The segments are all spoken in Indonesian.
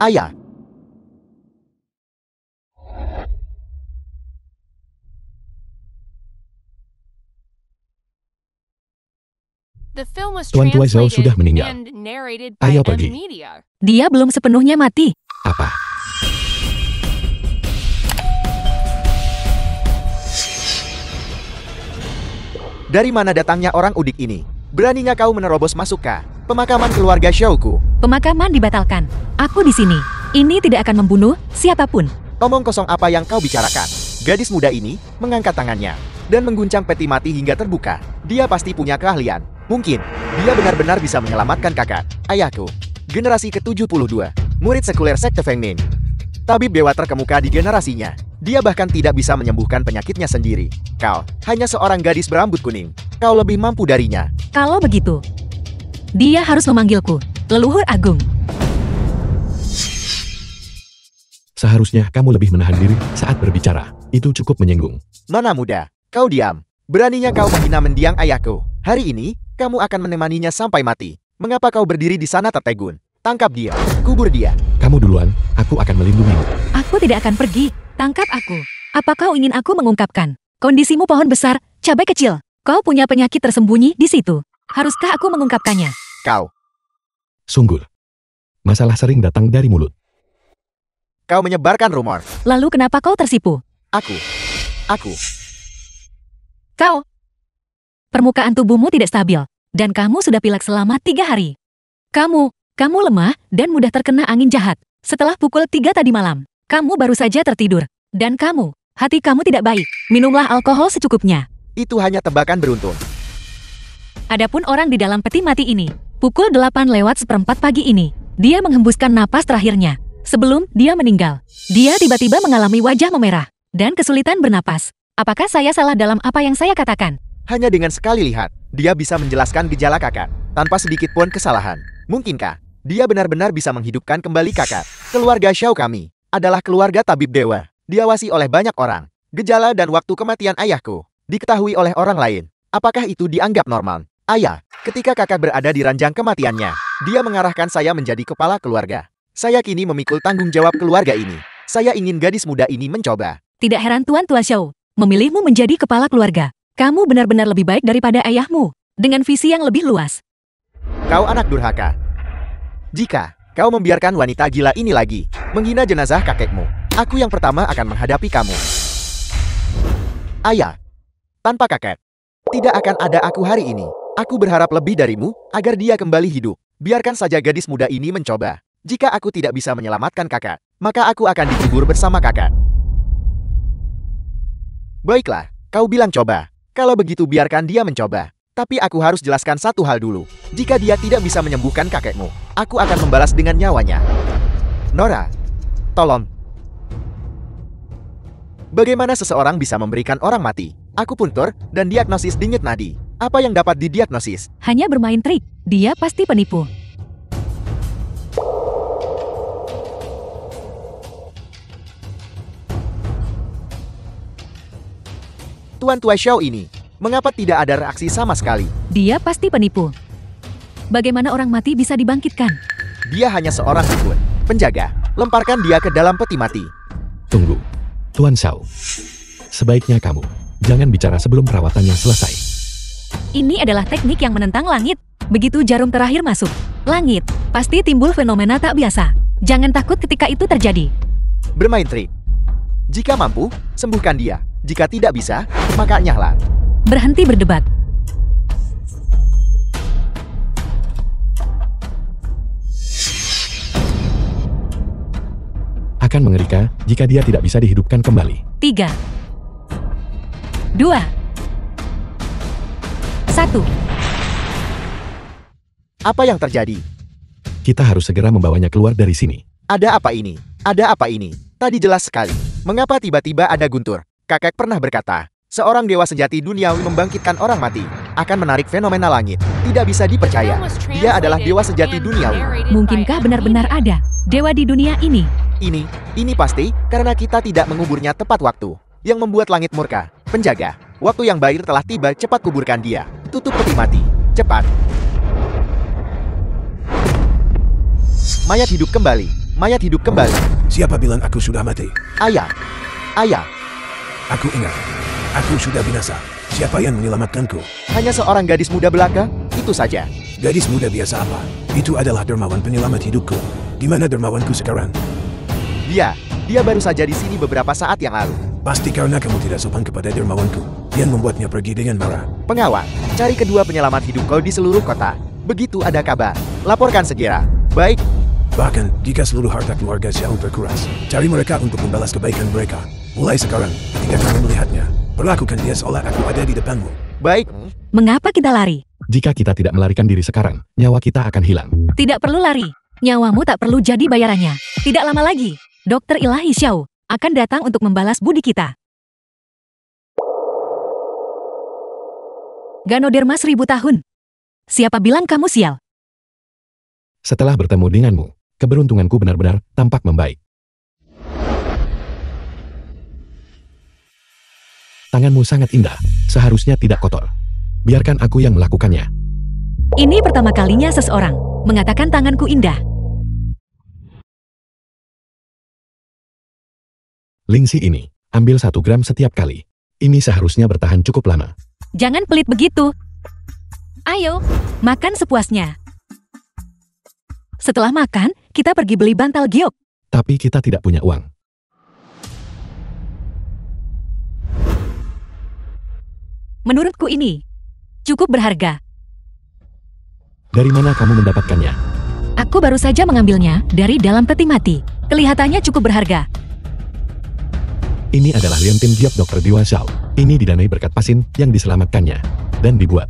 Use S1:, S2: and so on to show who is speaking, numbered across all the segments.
S1: Ayah.
S2: Tuan Tua Zhao sudah meninggal. Ayo pergi.
S3: Dia belum sepenuhnya mati.
S2: Apa?
S1: Dari mana datangnya orang udik ini? Beraninya kau menerobos masuk ke pemakaman keluarga Xiaoku?
S3: Pemakaman dibatalkan. Aku di sini. Ini tidak akan membunuh siapapun.
S1: Omong kosong apa yang kau bicarakan? Gadis muda ini mengangkat tangannya dan mengguncang peti mati hingga terbuka. Dia pasti punya keahlian. Mungkin dia benar-benar bisa menyelamatkan kakak, ayahku. Generasi ke-72, murid sekuler sekte Feng Ning. Tabib dewa terkemuka di generasinya. Dia bahkan tidak bisa menyembuhkan penyakitnya sendiri. Kau hanya seorang gadis berambut kuning. Kau lebih mampu darinya.
S3: Kalau begitu, dia harus memanggilku leluhur agung.
S2: Seharusnya kamu lebih menahan diri saat berbicara. Itu cukup menyinggung.
S1: Mana muda, kau diam. Beraninya kau menghina mendiang ayahku. Hari ini, kamu akan menemaninya sampai mati. Mengapa kau berdiri di sana tertegun? Tangkap dia, kubur dia.
S2: Kamu duluan, aku akan melindungimu.
S3: Aku tidak akan pergi. Tangkap aku. Apa kau ingin aku mengungkapkan? Kondisimu pohon besar, cabai kecil. Kau punya penyakit tersembunyi di situ. Haruskah aku mengungkapkannya?
S1: Kau.
S2: Sungguh. Masalah sering datang dari mulut.
S1: Kau menyebarkan rumor.
S3: Lalu kenapa kau tersipu?
S1: Aku.
S3: Kau. Permukaan tubuhmu tidak stabil. Dan kamu sudah pilek selama 3 hari. Kamu lemah dan mudah terkena angin jahat. Setelah pukul 3 tadi malam, kamu baru saja tertidur. Dan hati kamu tidak baik. Minumlah alkohol secukupnya.
S1: Itu hanya tebakan beruntung.
S3: Adapun orang di dalam peti mati ini, pukul 8:04 pagi ini, dia menghembuskan napas terakhirnya. Sebelum dia meninggal, dia tiba-tiba mengalami wajah memerah dan kesulitan bernapas. Apakah saya salah dalam apa yang saya katakan?
S1: Hanya dengan sekali lihat, dia bisa menjelaskan gejala kakak, tanpa sedikit pun kesalahan. Mungkinkah dia benar-benar bisa menghidupkan kembali kakak? Keluarga Xiao kami adalah keluarga tabib dewa, diawasi oleh banyak orang. Gejala dan waktu kematian ayahku diketahui oleh orang lain. Apakah itu dianggap normal? Ayah, ketika kakak berada di ranjang kematiannya, dia mengarahkan saya menjadi kepala keluarga. Saya kini memikul tanggung jawab keluarga ini. Saya ingin gadis muda ini mencoba.
S3: Tidak heran Tuan Tua Xiao memilihmu menjadi kepala keluarga. Kamu benar-benar lebih baik daripada ayahmu, dengan visi yang lebih luas.
S1: Kau anak durhaka. Jika kau membiarkan wanita gila ini lagi menghina jenazah kakekmu, aku yang pertama akan menghadapi kamu. Ayah, tanpa kakek, tidak akan ada aku hari ini. Aku berharap lebih darimu agar dia kembali hidup. Biarkan saja gadis muda ini mencoba. Jika aku tidak bisa menyelamatkan kakak, maka aku akan dikubur bersama kakak. Baiklah, kau bilang coba. Kalau begitu biarkan dia mencoba. Tapi aku harus jelaskan satu hal dulu. Jika dia tidak bisa menyembuhkan kakekmu, aku akan membalas dengan nyawanya. Nora, tolong. Bagaimana seseorang bisa memberikan orang mati? Aku puntur dan diagnosis denyut nadi. Apa yang dapat didiagnosis?
S3: Hanya bermain trik. Dia pasti penipu.
S1: Tuan Tua Xiao ini, mengapa tidak ada reaksi sama sekali?
S3: Dia pasti penipu. Bagaimana orang mati bisa dibangkitkan?
S1: Dia hanya seorang dukun, penjaga. Lemparkan dia ke dalam peti mati.
S2: Tunggu, Tuan Xiao. Sebaiknya kamu jangan bicara sebelum perawatannya selesai.
S3: Ini adalah teknik yang menentang langit. Begitu jarum terakhir masuk langit, pasti timbul fenomena tak biasa. Jangan takut ketika itu terjadi.
S1: Bermain trik. Jika mampu, sembuhkan dia. Jika tidak bisa, maka nyahlah.
S3: Berhenti berdebat.
S2: Akan mengerikan jika dia tidak bisa dihidupkan kembali.
S3: 3, 2, 1.
S1: Apa yang terjadi?
S2: Kita harus segera membawanya keluar dari sini.
S1: Ada apa ini? Ada apa ini? Tadi jelas sekali. Mengapa tiba-tiba ada guntur? Kakek pernah berkata, seorang dewa sejati duniawi membangkitkan orang mati, akan menarik fenomena langit. Tidak bisa dipercaya. Dia adalah dewa sejati duniawi.
S3: Mungkinkah benar-benar ada dewa di dunia ini?
S1: Ini pasti karena kita tidak menguburnya tepat waktu. Yang membuat langit murka. Penjaga, waktu yang baik telah tiba, cepat kuburkan dia. Tutup peti mati. Cepat. Mayat hidup kembali. mayat hidup kembali.
S4: Siapa bilang aku sudah mati?
S1: Ayah. Ayah.
S4: Aku ingat. Aku sudah binasa. Siapa yang menyelamatkanku?
S1: Hanya seorang gadis muda belaka? Itu saja.
S4: Gadis muda biasa apa? Itu adalah dermawan penyelamat hidupku. Di mana dermawanku sekarang?
S1: Dia baru saja di sini beberapa saat yang lalu.
S4: Pasti karena kamu tidak sopan kepada dermawanku. Yang membuatnya pergi dengan marah.
S1: Pengawal, cari kedua penyelamat hidup kau di seluruh kota. Begitu ada kabar, laporkan segera. Baik.
S4: Bahkan, jika seluruh harta keluarga Xiao terkuras, cari mereka untuk membalas kebaikan mereka. Mulai sekarang, ketika kamu melihatnya, perlakukan dia seolah aku ada di depanmu.
S1: Baik.
S3: Mengapa kita lari?
S2: Jika kita tidak melarikan diri sekarang, nyawa kita akan hilang.
S3: Tidak perlu lari. Nyawamu tak perlu jadi bayarannya. Tidak lama lagi, Dokter Ilahi Xiao akan datang untuk membalas budi kita. Ganoderma 1000 tahun. Siapa bilang kamu sial?
S2: Setelah bertemu denganmu, keberuntunganku benar-benar tampak membaik. Tanganmu sangat indah, seharusnya tidak kotor. Biarkan aku yang melakukannya.
S3: Ini pertama kalinya seseorang mengatakan tanganku indah.
S2: Lingsi ini, ambil 1 gram setiap kali. Ini seharusnya bertahan cukup lama.
S3: Jangan pelit begitu. Ayo, makan sepuasnya. Setelah makan, kita pergi beli bantal giok.
S2: Tapi kita tidak punya uang.
S3: Menurutku ini cukup berharga.
S2: Dari mana kamu mendapatkannya?
S3: Aku baru saja mengambilnya dari dalam peti mati. Kelihatannya cukup berharga.
S2: Ini adalah liontin giok Dr. Dewa Xiao. Ini didanai berkat Pasin yang diselamatkannya dan dibuat.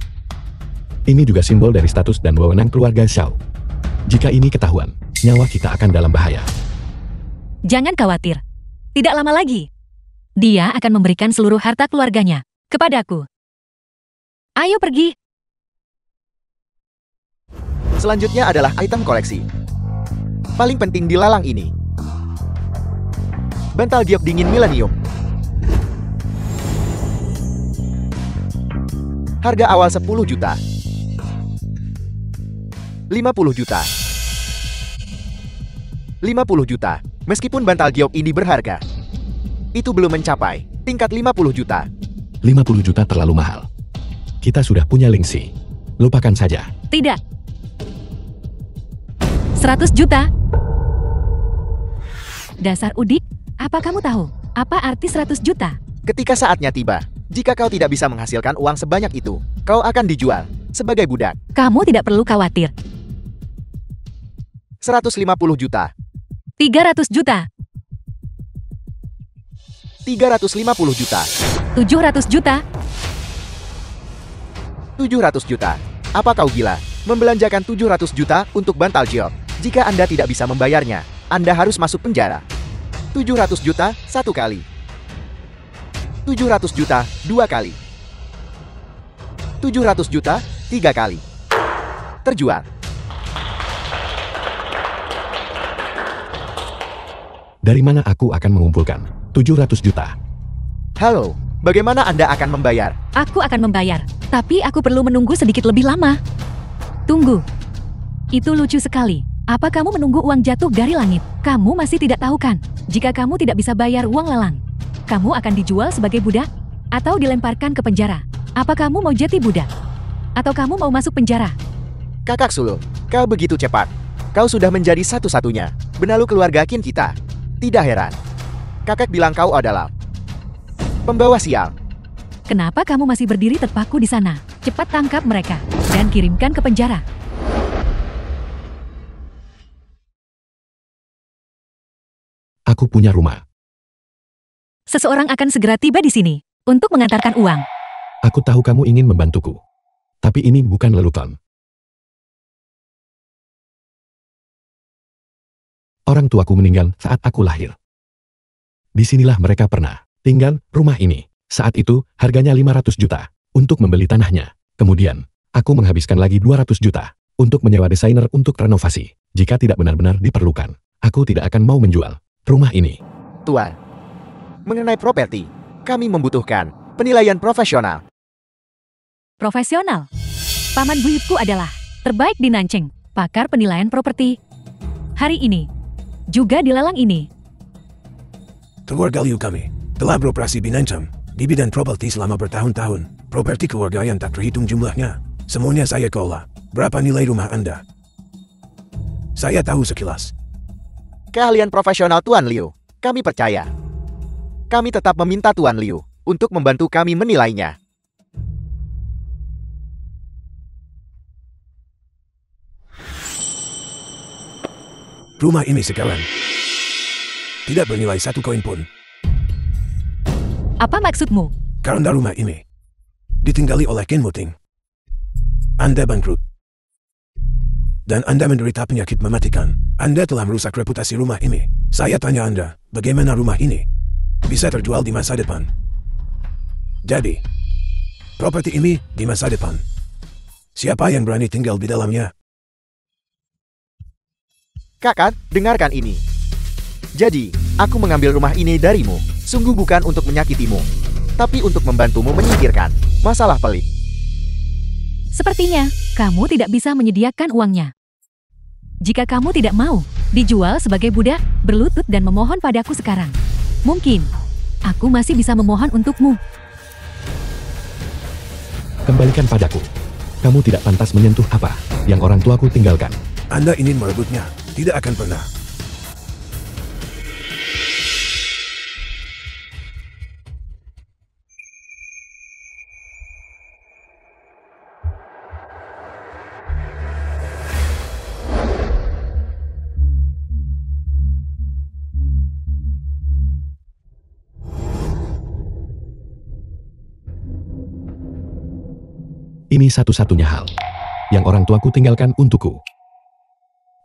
S2: Ini juga simbol dari status dan wewenang keluarga Xiao. Jika ini ketahuan, nyawa kita akan dalam bahaya.
S3: Jangan khawatir. Tidak lama lagi, dia akan memberikan seluruh harta keluarganya kepadaku. Ayo pergi.
S1: Selanjutnya adalah item koleksi. Paling penting di lalang ini. Bantal giok dingin Millennium. Harga awal 10 juta. 50 juta. 50 juta. Meskipun bantal giok ini berharga, itu belum mencapai tingkat 50 juta.
S2: 50 juta terlalu mahal. Kita sudah punya Lingsi. Lupakan saja.
S3: Tidak. 100 juta. Dasar udik, apa kamu tahu apa arti 100 juta?
S1: Ketika saatnya tiba, jika kau tidak bisa menghasilkan uang sebanyak itu, kau akan dijual sebagai budak.
S3: Kamu tidak perlu khawatir.
S1: 150 juta.
S3: 300 juta.
S1: 350 juta.
S3: 700 juta.
S1: 700 juta. Apa kau gila? Membelanjakan 700 juta untuk bantal giok. Jika Anda tidak bisa membayarnya, Anda harus masuk penjara. 700 juta 1 kali. 700 juta 2 kali. 700 juta 3 kali. Terjual.
S2: Dari mana aku akan mengumpulkan 700 juta?
S1: Halo, bagaimana Anda akan membayar?
S3: Aku akan membayar, tapi aku perlu menunggu sedikit lebih lama. Tunggu. Itu lucu sekali. Apa kamu menunggu uang jatuh dari langit? Kamu masih tidak tahu kan? Jika kamu tidak bisa bayar uang lelang, kamu akan dijual sebagai budak atau dilemparkan ke penjara. Apa kamu mau jadi budak? Atau kamu mau masuk penjara?
S1: Kakak sulung, kau begitu cepat. Kau sudah menjadi satu-satunya benalu keluarga kin kita. Tidak heran. Kakak bilang kau adalah pembawa sial.
S3: Kenapa kamu masih berdiri terpaku di sana? Cepat tangkap mereka dan kirimkan ke penjara.
S2: Aku punya rumah.
S3: Seseorang akan segera tiba di sini untuk mengantarkan uang.
S2: Aku tahu kamu ingin membantuku. Tapi ini bukan lelucon. Orang tuaku meninggal saat aku lahir. Disinilah mereka pernah tinggal rumah ini. Saat itu, harganya 500 juta untuk membeli tanahnya. Kemudian, aku menghabiskan lagi 200 juta untuk menyewa desainer untuk renovasi. Jika tidak benar-benar diperlukan, aku tidak akan mau menjual rumah ini.
S1: Tuan, mengenai properti, kami membutuhkan penilaian profesional.
S3: Profesional. Paman buyutku adalah terbaik di Nanjing, pakar penilaian properti. Hari ini, juga di lelang ini.
S4: Keluarga Liu kami telah beroperasi binancam di bidang properti selama bertahun-tahun. Properti keluarga yang tak terhitung jumlahnya. Semuanya saya kelola. Berapa nilai rumah Anda? Saya tahu sekilas.
S1: Keahlian profesional Tuan Liu. Kami percaya. Kami tetap meminta Tuan Liu untuk membantu kami menilainya.
S4: Rumah ini sekarang tidak bernilai 1 koin pun.
S3: Apa maksudmu?
S4: Karena rumah ini ditinggali oleh Ken Muting. Anda bangkrut. Dan Anda menderita penyakit mematikan. Anda telah merusak reputasi rumah ini. Saya tanya Anda, bagaimana rumah ini bisa terjual di masa depan? Jadi, properti ini di masa depan, siapa yang berani tinggal di dalamnya?
S1: Kakak, dengarkan ini. Jadi, aku mengambil rumah ini darimu. Sungguh bukan untuk menyakitimu, tapi untuk membantumu menyingkirkan masalah pelik.
S3: Sepertinya, kamu tidak bisa menyediakan uangnya. Jika kamu tidak mau dijual sebagai budak, berlutut dan memohon padaku sekarang. Mungkin, aku masih bisa memohon untukmu.
S2: Kembalikan padaku. Kamu tidak pantas menyentuh apa yang orang tuaku tinggalkan.
S4: Anda ingin merebutnya, tidak akan pernah.
S2: Ini satu-satunya hal yang orang tuaku tinggalkan untukku.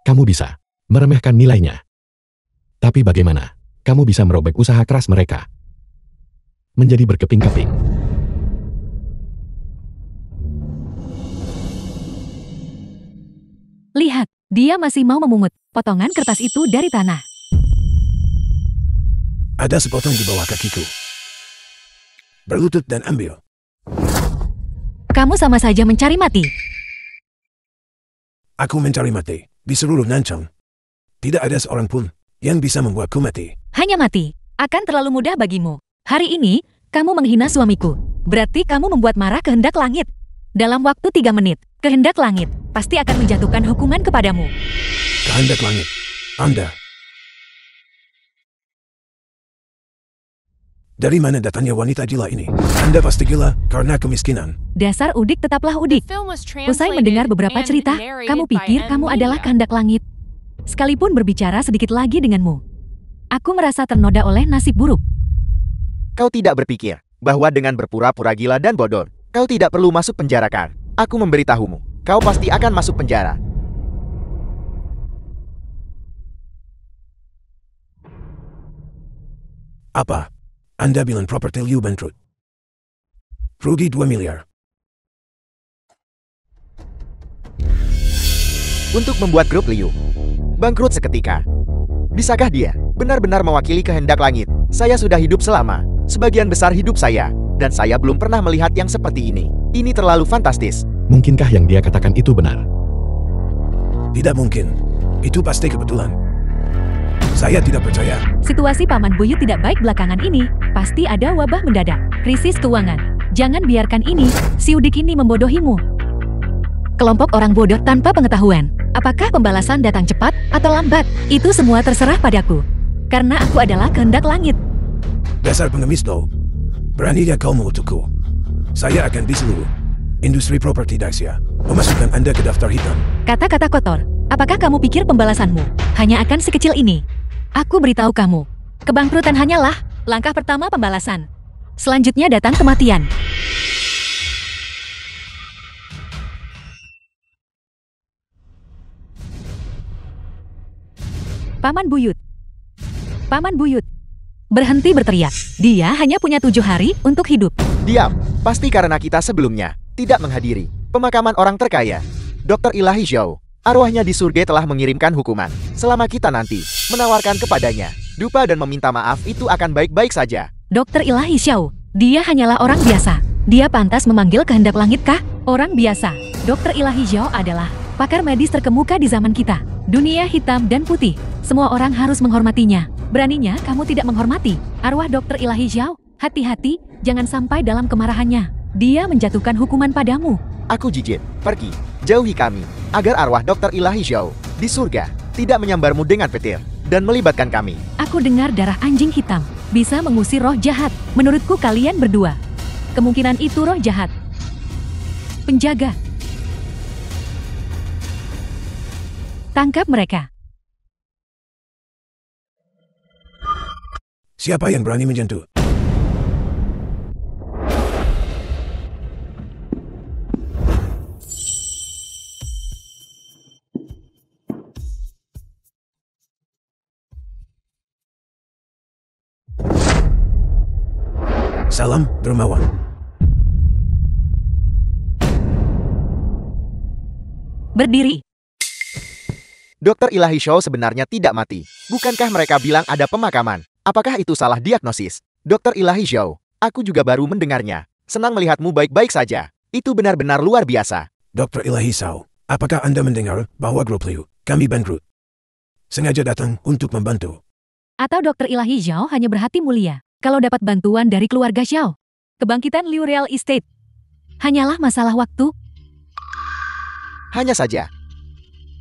S2: Kamu bisa meremehkan nilainya. Tapi bagaimana kamu bisa merobek usaha keras mereka menjadi berkeping-keping?
S3: Lihat, dia masih mau memungut potongan kertas itu dari tanah.
S4: Ada sepotong di bawah kakiku. Berlutut dan ambil.
S3: Kamu sama saja mencari mati.
S4: Aku mencari mati di seluruh Nanchang. Tidak ada seorang pun yang bisa membuatku mati.
S3: Hanya mati akan terlalu mudah bagimu. Hari ini, kamu menghina suamiku. Berarti kamu membuat marah kehendak langit. Dalam waktu 3 menit, kehendak langit pasti akan menjatuhkan hukuman kepadamu.
S4: Kehendak langit. Anda. Dari mana datangnya wanita gila ini? Anda pasti gila karena kemiskinan.
S3: Dasar udik tetaplah udik. Usai mendengar beberapa cerita, kamu pikir kamu adalah kehendak langit. Sekalipun berbicara sedikit lagi denganmu, aku merasa ternoda oleh nasib buruk.
S1: Kau tidak berpikir bahwa dengan berpura-pura gila dan bodoh, kau tidak perlu masuk penjara kan? Aku memberitahumu, kau pasti akan masuk penjara.
S4: Apa? Anda bilang properti Liu bangkrut. Rugi 2 miliar.
S1: Untuk membuat grup Liu bangkrut seketika. Bisakah dia benar-benar mewakili kehendak langit? Saya sudah hidup selama sebagian besar hidup saya, dan saya belum pernah melihat yang seperti ini. Ini terlalu fantastis.
S2: Mungkinkah yang dia katakan itu benar?
S4: Tidak mungkin. Itu pasti kebetulan. Saya tidak percaya.
S3: Situasi Paman Buyut tidak baik belakangan ini. Pasti ada wabah mendadak, krisis keuangan. Jangan biarkan ini, si udik ini membodohimu. Kelompok orang bodoh tanpa pengetahuan. Apakah pembalasan datang cepat atau lambat? Itu semua terserah padaku. Karena aku adalah kehendak langit.
S4: Dasar pengemis do. Beraninya kau mengutukku. Saya akan di seluruh industri properti Daxia memasukkan Anda ke daftar hitam.
S3: Kata-kata kotor. Apakah kamu pikir pembalasanmu hanya akan sekecil ini? Aku beritahu kamu, kebangkrutan hanyalah langkah pertama pembalasan. Selanjutnya datang kematian. Paman Buyut. Paman Buyut. Berhenti berteriak. Dia hanya punya 7 hari untuk hidup.
S1: Diam. Pasti karena kita sebelumnya tidak menghadiri pemakaman orang terkaya. Dr. Ilahi Zhao, arwahnya di surga telah mengirimkan hukuman. Selama kita nanti menawarkan kepadanya dupa dan meminta maaf, itu akan baik-baik saja.
S3: Dr. Ilahi Zhao, dia hanyalah orang biasa. Dia pantas memanggil kehendak langit kah? Orang biasa. Dr. Ilahi Zhao adalah pakar medis terkemuka di zaman kita. Dunia hitam dan putih. Semua orang harus menghormatinya. Beraninya kamu tidak menghormati. Arwah Dokter Ilahi Zhao, hati-hati, jangan sampai dalam kemarahannya dia menjatuhkan hukuman padamu.
S1: Aku Jijit, pergi, jauhi kami, agar arwah Dokter Ilahi Zhao di surga tidak menyambarmu dengan petir dan melibatkan kami.
S3: Aku dengar darah anjing hitam bisa mengusir roh jahat. Menurutku kalian berdua, kemungkinan itu roh jahat. Penjaga, tangkap mereka.
S4: Siapa yang berani menyentuh? Salam, dermawan.
S3: Berdiri.
S1: Dokter Ilahi Zhao sebenarnya tidak mati. Bukankah mereka bilang ada pemakaman? Apakah itu salah diagnosis? Dokter Ilahi Zhao, aku juga baru mendengarnya. Senang melihatmu baik-baik saja. Itu benar-benar luar biasa.
S4: Dokter Ilahi Zhao, apakah Anda mendengar bahwa grup Liu, kami bangkrut? Sengaja datang untuk membantu.
S3: Atau Dokter Ilahi Zhao hanya berhati mulia kalau dapat bantuan dari keluarga Zhao. Kebangkitan Liu Real Estate hanyalah masalah waktu.
S1: Hanya saja.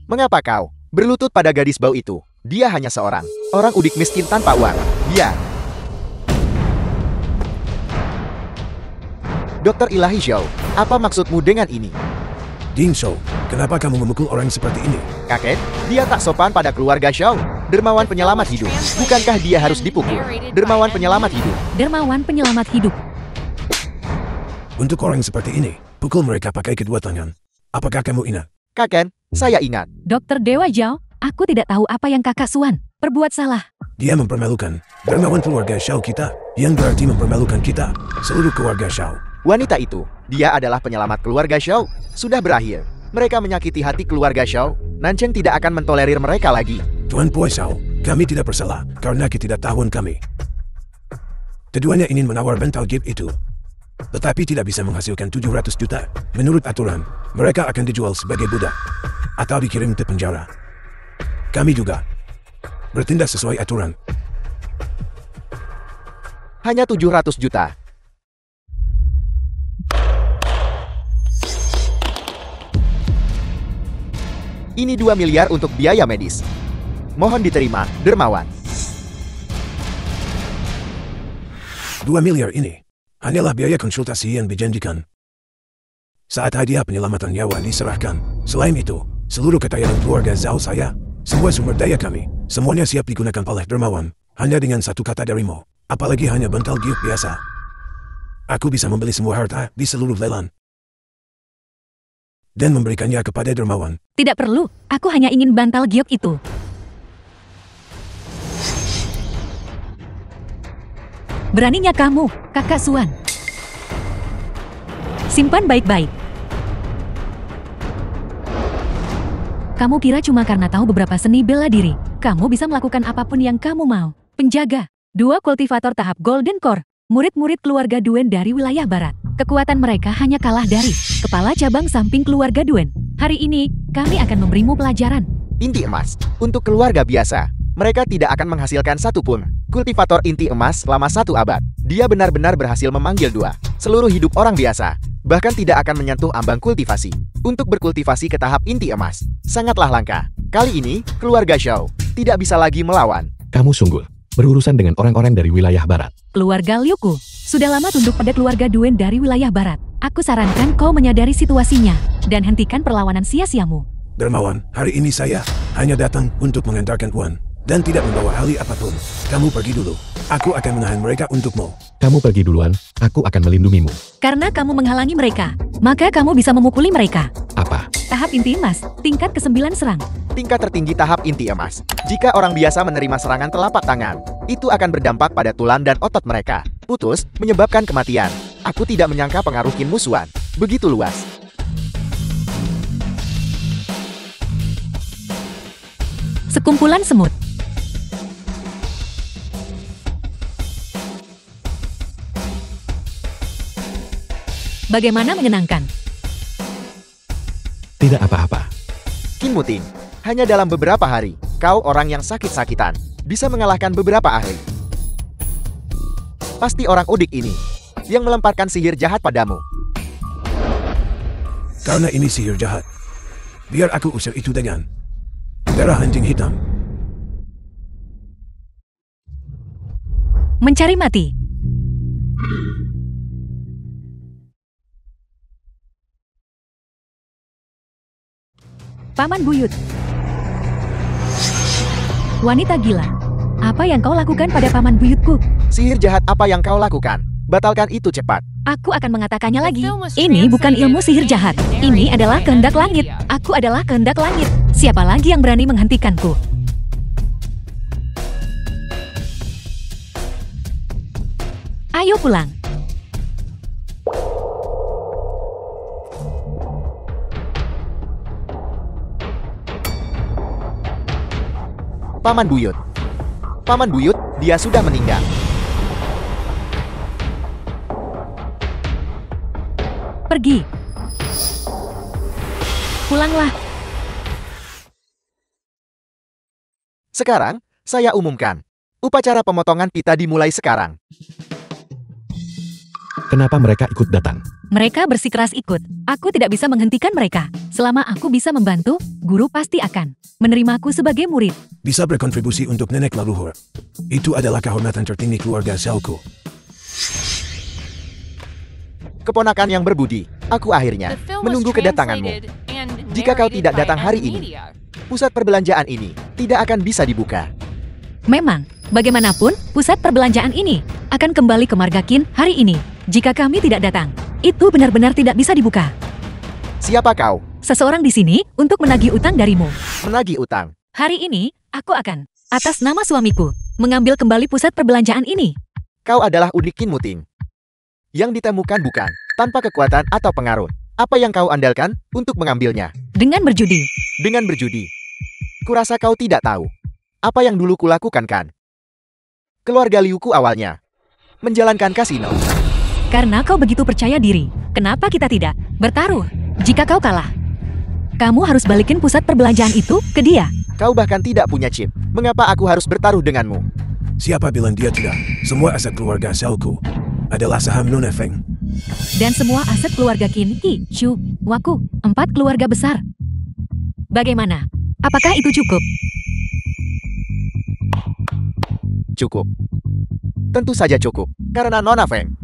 S1: Mengapa kau berlutut pada gadis bau itu? Dia hanya seorang orang udik miskin tanpa uang. Dia. Dokter Ilahi Zhao, apa maksudmu dengan ini?
S4: Ding Shou, kenapa kamu memukul orang seperti ini?
S1: Kakek, dia tak sopan pada keluarga Zhao. Dermawan penyelamat hidup. Bukankah dia harus dipukul? Dermawan penyelamat hidup.
S3: Dermawan penyelamat hidup.
S4: Untuk orang seperti ini, pukul mereka pakai kedua tangan. Apakah kamu ingat?
S1: Kakek, saya ingat.
S3: Dokter Dewa Zhao, aku tidak tahu apa yang kakak Suan perbuat salah.
S4: Dia mempermalukan dermawan keluarga Zhao kita, yang berarti mempermalukan kita, seluruh keluarga Zhao.
S1: Wanita itu, dia adalah penyelamat keluarga Zhao. Sudah berakhir. Mereka menyakiti hati keluarga Zhao. Nancheng tidak akan mentolerir mereka lagi.
S4: Tuan Pui Zhao, kami tidak bersalah karena ketidaktahuan kami. Keduanya ingin menawar bantal gift itu, tetapi tidak bisa menghasilkan 700 juta. Menurut aturan, mereka akan dijual sebagai budak atau dikirim ke penjara. Kami juga bertindak sesuai aturan.
S1: Hanya 700 juta. Ini 2 miliar untuk biaya medis. Mohon diterima, dermawan.
S4: 2 miliar ini hanyalah biaya konsultasi yang dijanjikan. Saat hadiah penyelamatan nyawa diserahkan. Selain itu, seluruh kekayaan keluarga Zhao saya, semua sumber daya kami, semuanya siap digunakan oleh dermawan. Hanya dengan satu kata darimu, apalagi hanya bantal gift biasa. Aku bisa membeli semua harta di seluruh lelang dan memberikannya kepada dermawan.
S3: Tidak perlu, aku hanya ingin bantal giok itu. Beraninya kamu, kakak Suan. Simpan baik-baik. Kamu kira cuma karena tahu beberapa seni bela diri, kamu bisa melakukan apapun yang kamu mau. Penjaga, 2 kultivator tahap Golden Core, murid-murid keluarga Duen dari wilayah barat. Kekuatan mereka hanya kalah dari kepala cabang samping keluarga Duen. Hari ini, kami akan memberimu pelajaran.
S1: Inti emas. Untuk keluarga biasa, mereka tidak akan menghasilkan satu pun kultivator inti emas selama 1 abad. Dia benar-benar berhasil memanggil 2 seluruh hidup orang biasa, bahkan tidak akan menyentuh ambang kultivasi. Untuk berkultivasi ke tahap inti emas, sangatlah langka. Kali ini, keluarga Zhao tidak bisa lagi melawan.
S2: Kamu sungguh berurusan dengan orang-orang dari wilayah barat.
S3: Keluarga Liuku sudah lama tunduk pada keluarga Duen dari wilayah barat. Aku sarankan kau menyadari situasinya dan hentikan perlawanan sia-siamu.
S4: Dermawan, hari ini saya hanya datang untuk mengantarkan uang dan tidak membawa hal apapun. Kamu pergi dulu. Aku akan menahan mereka untukmu.
S2: Kamu pergi duluan, aku akan melindungimu.
S3: Karena kamu menghalangi mereka, maka kamu bisa memukuli mereka.
S2: Apa?
S3: Tahap inti emas, tingkat ke-9 serang.
S1: Tingkat tertinggi tahap inti emas. Jika orang biasa menerima serangan telapak tangan, itu akan berdampak pada tulang dan otot mereka. Putus, menyebabkan kematian. Aku tidak menyangka pengaruh Qin musuhan begitu luas.
S3: Sekumpulan semut. Bagaimana menyenangkan?
S2: Tidak apa-apa.
S1: Qin Muting. Hanya dalam beberapa hari, Kau orang yang sakit-sakitan, bisa mengalahkan beberapa ahli. Pasti orang udik ini, yang melemparkan sihir jahat padamu.
S4: Karena ini sihir jahat, biar aku usir itu dengan darah anjing hitam.
S3: Mencari mati. Paman Buyut. Wanita gila. Apa yang kau lakukan pada paman buyutku?
S1: Sihir jahat apa yang kau lakukan? Batalkan itu cepat.
S3: Aku akan mengatakannya lagi. Ini bukan ilmu sihir jahat. Ini adalah kehendak langit. Aku adalah kehendak langit. Siapa lagi yang berani menghentikanku? Ayo pulang.
S1: Paman Buyut. Paman Buyut, dia sudah meninggal.
S3: Pergi. Pulanglah.
S1: Sekarang, saya umumkan. Upacara pemotongan pita dimulai sekarang.
S2: Kenapa mereka ikut datang?
S3: Mereka bersikeras ikut. Aku tidak bisa menghentikan mereka. Selama aku bisa membantu, guru pasti akan menerimaku sebagai murid.
S4: Bisa berkontribusi untuk nenek leluhur. Itu adalah kehormatan tertinggi keluarga Selku.
S1: Keponakan yang berbudi, aku akhirnya menunggu kedatanganmu. Jika kau tidak datang hari ini, pusat perbelanjaan ini tidak akan bisa dibuka.
S3: Memang, bagaimanapun, pusat perbelanjaan ini akan kembali ke Margakin hari ini. Jika kami tidak datang, itu benar-benar tidak bisa dibuka.
S1: Siapa kau?
S3: Seseorang di sini untuk menagih utang darimu.
S1: Menagih utang.
S3: Hari ini, aku akan, atas nama suamiku, mengambil kembali pusat perbelanjaan ini.
S1: Kau adalah Udikin Muting. Yang ditemukan bukan tanpa kekuatan atau pengaruh. Apa yang kau andalkan untuk mengambilnya?
S3: Dengan berjudi.
S1: Dengan berjudi. Kurasa kau tidak tahu apa yang dulu kulakukan kan? Keluarga Liuku awalnya menjalankan kasino.
S3: Karena kau begitu percaya diri, kenapa kita tidak bertaruh? Jika kau kalah, kamu harus balikin pusat perbelanjaan itu ke dia.
S1: Kau bahkan tidak punya chip. Mengapa aku harus bertaruh denganmu?
S4: Siapa bilang dia tidak? Semua aset keluarga Selku adalah saham Nona Feng.
S3: Dan semua aset keluarga Qin, Qi, Shu, Waku, 4 keluarga besar. Bagaimana? Apakah itu cukup?
S1: Cukup. Tentu saja cukup. Karena Nona Feng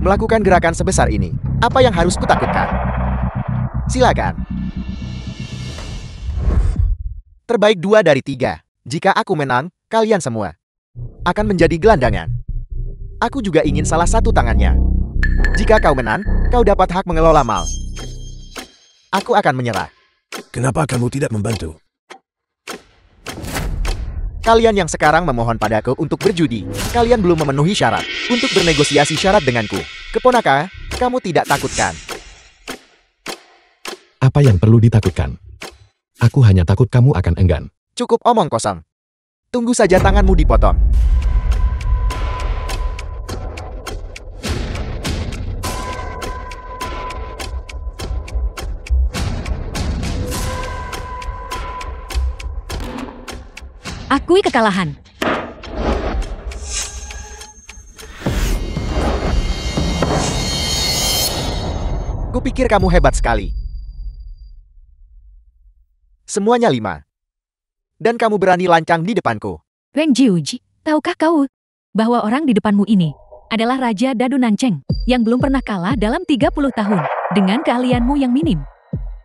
S1: melakukan gerakan sebesar ini. Apa yang harus kutakutkan? Silakan. Terbaik 2 dari 3. Jika aku menang, kalian semua akan menjadi gelandangan. Aku juga ingin salah satu tangannya. Jika kau menang, kau dapat hak mengelola mal. Aku akan menyerah.
S4: Kenapa kamu tidak membantu?
S1: Kalian yang sekarang memohon padaku untuk berjudi, kalian belum memenuhi syarat untuk bernegosiasi syarat denganku. Keponakan, kamu tidak takutkan.
S2: Apa yang perlu ditakutkan? Aku hanya takut kamu akan enggan.
S1: Cukup omong kosong. Tunggu saja tanganmu dipotong.
S3: Akui kekalahan.
S1: Kupikir kamu hebat sekali. Semuanya 5. Dan kamu berani lancang di depanku.
S3: Wang Jiuji, tahukah kau bahwa orang di depanmu ini adalah Raja Dadu Nanceng yang belum pernah kalah dalam 30 tahun dengan keahlianmu yang minim.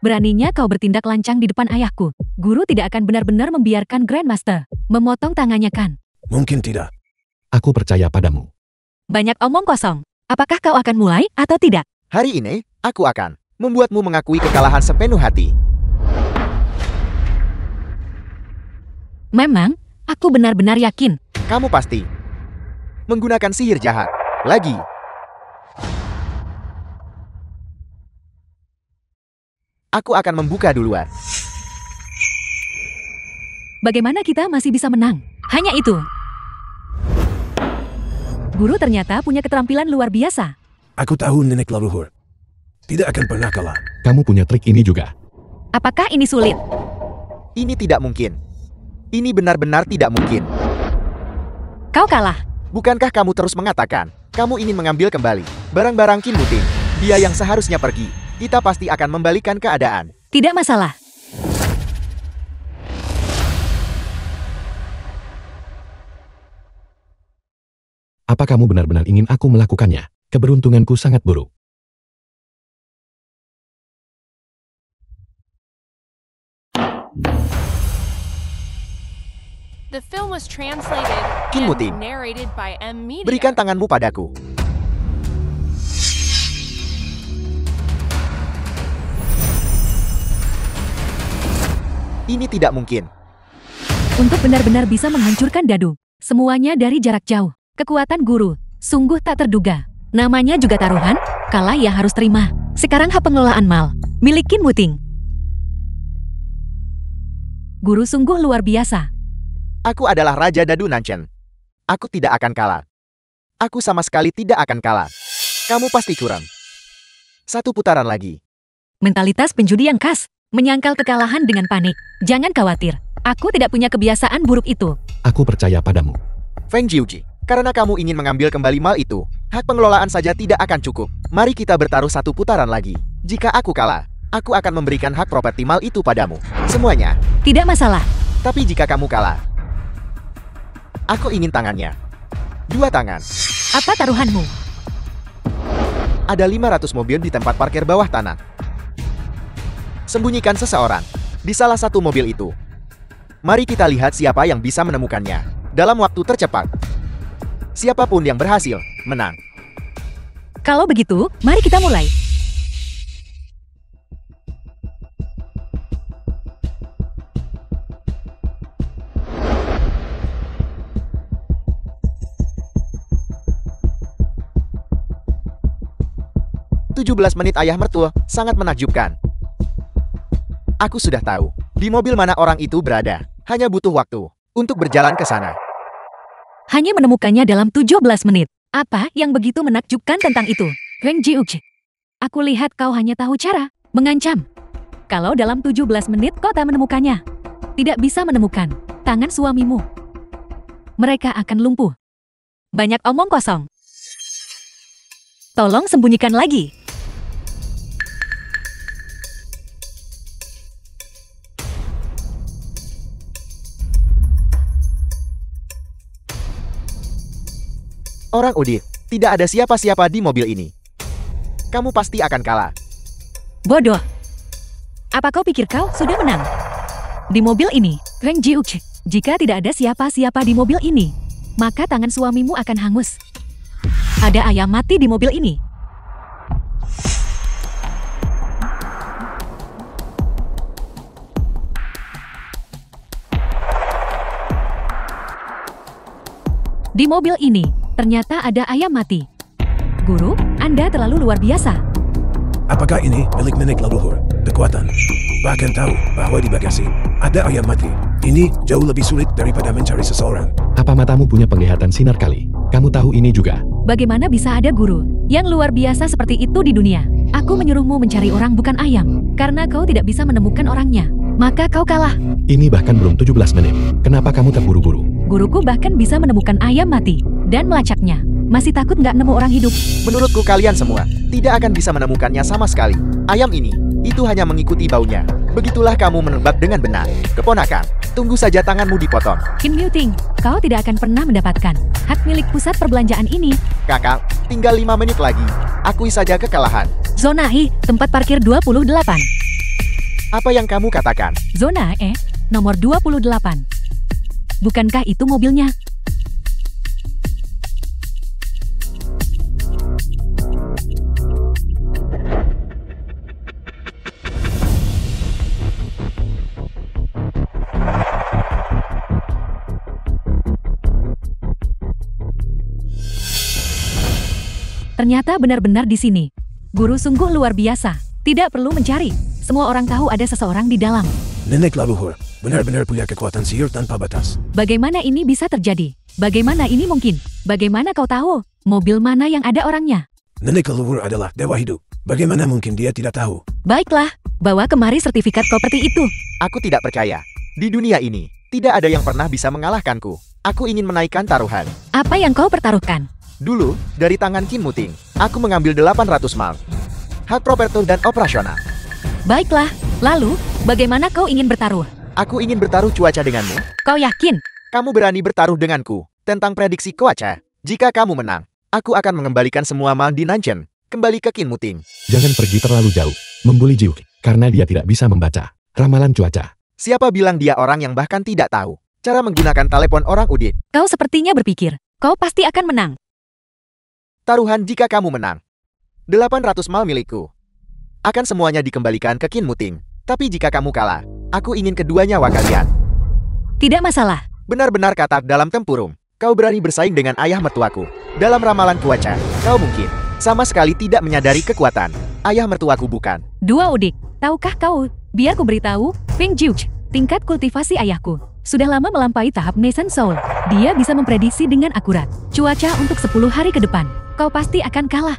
S3: Beraninya kau bertindak lancang di depan ayahku. Guru tidak akan benar-benar membiarkan Grandmaster memotong tangannya kan?
S4: Mungkin tidak.
S2: Aku percaya padamu.
S3: Banyak omong kosong. Apakah kau akan mulai atau tidak?
S1: Hari ini, aku akan membuatmu mengakui kekalahan sepenuh hati.
S3: Memang, aku benar-benar yakin.
S1: Kamu pasti menggunakan sihir jahat. Lagi. Aku akan membuka duluan.
S3: Bagaimana kita masih bisa menang? Hanya itu. Guru ternyata punya keterampilan luar biasa.
S4: Aku tahu nenek leluhur tidak akan pernah kalah.
S2: Kamu punya trik ini juga.
S3: Apakah ini sulit?
S1: Ini tidak mungkin. Ini benar-benar tidak mungkin.
S3: Kau kalah.
S1: Bukankah kamu terus mengatakan, kamu ingin mengambil kembali barang-barang Qin Muting? Dia yang seharusnya pergi. Kita pasti akan membalikan keadaan.
S3: Tidak masalah.
S2: Apa kamu benar-benar ingin aku melakukannya? Keberuntunganku sangat buruk.
S5: The film was translated
S1: Qin
S5: and
S1: Muting.
S5: narrated by M Media.
S1: Berikan tanganmu padaku. Ini tidak mungkin.
S3: Untuk benar-benar bisa menghancurkan dadu. Semuanya dari jarak jauh. Kekuatan guru. Sungguh tak terduga. Namanya juga taruhan. Kalah ya harus terima. Sekarang hak pengelolaan mal. Milik Qin Muting. Guru sungguh luar biasa.
S1: Aku adalah Raja Dadu Nanchen. Aku tidak akan kalah. Aku sama sekali tidak akan kalah. Kamu pasti curang. Satu putaran lagi.
S3: Mentalitas penjudi yang khas. Menyangkal kekalahan dengan panik. Jangan khawatir. Aku tidak punya kebiasaan buruk itu.
S2: Aku percaya padamu.
S1: Feng Jiuji, karena kamu ingin mengambil kembali mal itu, hak pengelolaan saja tidak akan cukup. Mari kita bertaruh satu putaran lagi. Jika aku kalah, aku akan memberikan hak properti mal itu padamu. Semuanya.
S3: Tidak masalah.
S1: Tapi jika kamu kalah, aku ingin tangannya. 2 tangan.
S3: Apa taruhanmu?
S1: Ada 500 mobil di tempat parkir bawah tanah. Sembunyikan seseorang di salah satu mobil itu. Mari kita lihat siapa yang bisa menemukannya dalam waktu tercepat. Siapapun yang berhasil, menang.
S3: Kalau begitu, mari kita mulai.
S1: "17 menit ayah mertua, sangat menakjubkan. Aku sudah tahu di mobil mana orang itu berada. Hanya butuh waktu untuk berjalan ke sana."
S3: Hanya menemukannya dalam 17 menit. Apa yang begitu menakjubkan tentang itu? Feng Jiuji. Aku lihat kau hanya tahu cara mengancam. Kalau dalam 17 menit kau tak menemukannya, tidak bisa menemukan tangan suamimu, mereka akan lumpuh. Banyak omong kosong. Tolong sembunyikan lagi.
S1: Orang Udit, tidak ada siapa-siapa di mobil ini. Kamu pasti akan kalah.
S3: Bodoh. Apa kau pikir kau sudah menang? Di mobil ini, Feng Jiuji, jika tidak ada siapa-siapa di mobil ini, maka tangan suamimu akan hangus. Ada ayam mati di mobil ini. Di mobil ini, ternyata ada ayam mati. Guru, Anda terlalu luar biasa.
S4: Apakah ini milik nenek leluhur? Kekuatan. Bahkan tahu bahwa di bagasi ada ayam mati. Ini jauh lebih sulit daripada mencari seseorang.
S2: Apa matamu punya penglihatan sinar kali? Kamu tahu ini juga.
S3: Bagaimana bisa ada guru yang luar biasa seperti itu di dunia? Aku menyuruhmu mencari orang bukan ayam, karena kau tidak bisa menemukan orangnya. Maka kau kalah.
S2: Ini bahkan belum 17 menit. Kenapa kamu terburu-buru?
S3: Guruku bahkan bisa menemukan ayam mati dan melacaknya. Masih takut nggak nemu orang hidup?
S1: Menurutku kalian semua tidak akan bisa menemukannya sama sekali. Ayam ini, itu hanya mengikuti baunya. Begitulah kamu menebak dengan benar. Keponakan, tunggu saja tanganmu dipotong.
S3: Qin Muting, kau tidak akan pernah mendapatkan hak milik pusat perbelanjaan ini.
S1: Kakak, tinggal 5 menit lagi. Akui saja kekalahan.
S3: Zona I, tempat parkir 28.
S1: Apa yang kamu katakan?
S3: Zona E, nomor 28. Bukankah itu mobilnya? Ternyata benar-benar di sini. Guru sungguh luar biasa. Tidak perlu mencari. Semua orang tahu ada seseorang di dalam.
S4: Nenek leluhur benar-benar punya kekuatan sihir tanpa batas.
S3: Bagaimana ini bisa terjadi? Bagaimana ini mungkin? Bagaimana kau tahu? Mobil mana yang ada orangnya?
S4: Nenek leluhur adalah dewa hidup. Bagaimana mungkin dia tidak tahu?
S3: Baiklah, bawa kemari sertifikat properti itu.
S1: Aku tidak percaya. Di dunia ini, Tidak ada yang pernah bisa mengalahkanku. Aku ingin menaikkan taruhan.
S3: Apa yang kau pertaruhkan?
S1: Dulu, dari tangan Qin Muting, aku mengambil 800 mal. Hak propertor dan operasional.
S3: Baiklah, lalu, bagaimana kau ingin bertaruh?
S1: Aku ingin bertaruh cuaca denganmu.
S3: Kau yakin?
S1: Kamu berani bertaruh denganku tentang prediksi cuaca. Jika kamu menang, aku akan mengembalikan semua mal di Nanchen. Kembali ke Qin Muting.
S2: Jangan pergi terlalu jauh, membuli Jiu, karena dia tidak bisa membaca ramalan cuaca.
S1: Siapa bilang dia orang yang bahkan tidak tahu cara menggunakan telepon orang udik?
S3: Kau sepertinya berpikir, kau pasti akan menang.
S1: Taruhan jika kamu menang. 800 mal milikku. Akan semuanya dikembalikan ke Qin Muting. Tapi jika kamu kalah, aku ingin kedua nyawa kalian.
S3: Tidak masalah.
S1: Benar-benar katak dalam tempurung. Kau berani bersaing dengan ayah mertuaku. Dalam ramalan cuaca, kau mungkin sama sekali tidak menyadari kekuatan ayah mertuaku bukan.
S3: 2 udik, tahukah kau? Biar ku beritahu, Feng Jiu, tingkat kultivasi ayahku sudah lama melampaui tahap Nascent Soul. Dia bisa memprediksi dengan akurat cuaca untuk 10 hari ke depan. Kau pasti akan kalah.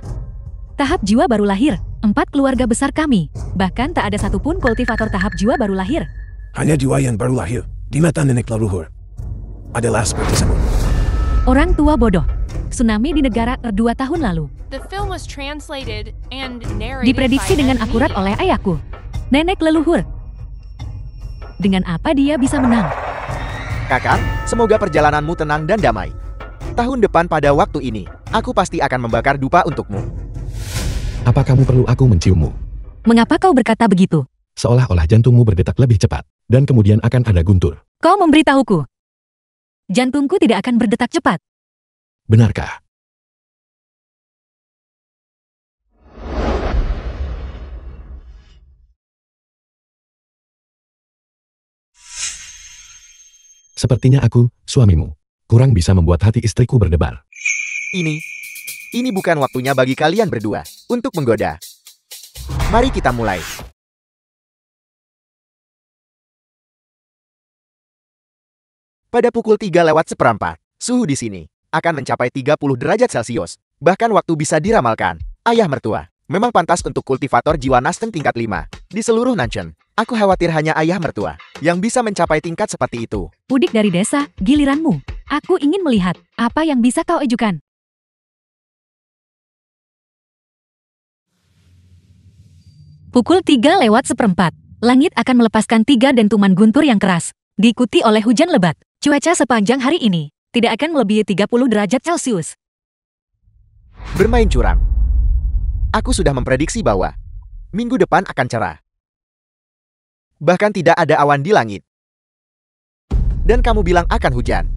S3: Tahap jiwa baru lahir, 4 keluarga besar kami. Bahkan tak ada satupun kultivator tahap jiwa baru lahir.
S4: Hanya jiwa yang baru lahir di mata nenek leluhur adalah seperti semut.
S3: Orang tua bodoh. Tsunami di negara 2 tahun lalu.
S5: The film was translated and narrated
S3: Diprediksi
S5: by
S3: dengan
S5: M
S3: akurat
S5: Media.
S3: oleh ayahku, nenek leluhur. Dengan apa dia bisa menang?
S1: Kakak, semoga perjalananmu tenang dan damai. Tahun depan pada waktu ini, aku pasti akan membakar dupa untukmu.
S2: Apa kamu perlu aku menciummu?
S3: Mengapa kau berkata begitu?
S2: Seolah-olah jantungmu berdetak lebih cepat, dan kemudian akan ada guntur.
S3: Kau memberitahuku. Jantungku tidak akan berdetak cepat.
S2: Benarkah? Sepertinya aku, suamimu, kurang bisa membuat hati istriku berdebar.
S1: Ini bukan waktunya bagi kalian berdua untuk menggoda. Mari kita mulai. Pada pukul 3:04, suhu di sini akan mencapai 30 derajat Celcius. Bahkan waktu bisa diramalkan. Ayah mertua memang pantas untuk kultivator jiwa Nasdem tingkat 5 di seluruh Nanchen. Aku khawatir hanya ayah mertua yang bisa mencapai tingkat seperti itu.
S3: Udik dari desa, giliranmu. Aku ingin melihat apa yang bisa kau ajukan. Pukul 3:04. Langit akan melepaskan 3 dentuman guntur yang keras, diikuti oleh hujan lebat. Cuaca sepanjang hari ini tidak akan melebihi 30 derajat Celcius.
S1: Bermain curang. Aku sudah memprediksi bahwa minggu depan akan cerah. Bahkan tidak ada awan di langit. Dan kamu bilang akan hujan.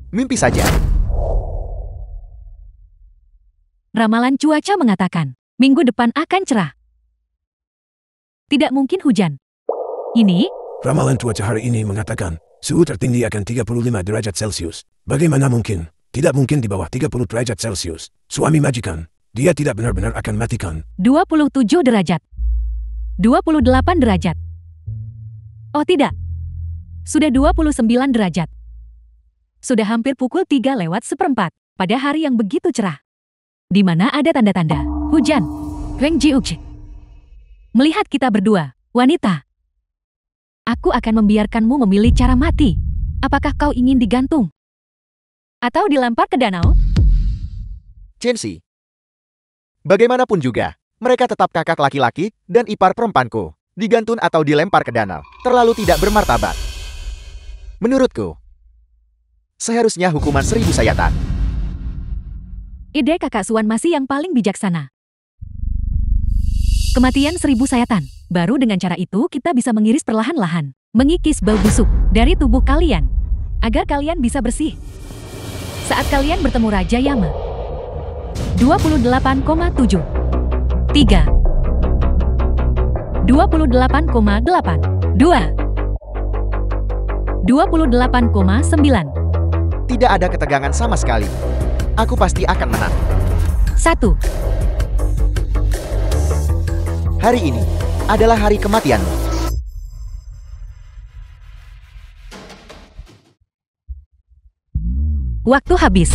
S1: Mimpi saja.
S3: Ramalan cuaca mengatakan, minggu depan akan cerah. Tidak mungkin hujan. Ini,
S4: Ramalan cuaca hari ini mengatakan suhu tertinggi akan 35 derajat Celcius. Bagaimana mungkin? Tidak mungkin di bawah 30 derajat Celcius. Suami majikan, dia tidak benar-benar akan matikan.
S3: 27 derajat. 28 derajat. Oh tidak. Sudah 29 derajat. Sudah hampir pukul 3:04 pada hari yang begitu cerah. Di mana ada tanda-tanda hujan. Weng Jiuch. Melihat kita berdua, wanita. Aku akan membiarkanmu memilih cara mati. Apakah kau ingin digantung? Atau dilempar ke danau?
S1: Chenxi. Bagaimanapun juga, mereka tetap kakak laki-laki dan ipar perempuanku. Digantun atau dilempar ke danau, terlalu tidak bermartabat. Menurutku, seharusnya hukuman 1000 sayatan.
S3: Ide kakak Suan masih yang paling bijaksana. Kematian 1000 sayatan. Baru dengan cara itu kita bisa mengiris perlahan-lahan, mengikis bau busuk dari tubuh kalian, agar kalian bisa bersih. Saat kalian bertemu Raja Yama. 28,7 3 28,8 2 28,9
S1: Tidak ada ketegangan sama sekali. Aku pasti akan menang.
S3: 1.
S1: Hari ini adalah hari kematianmu.
S3: Waktu habis.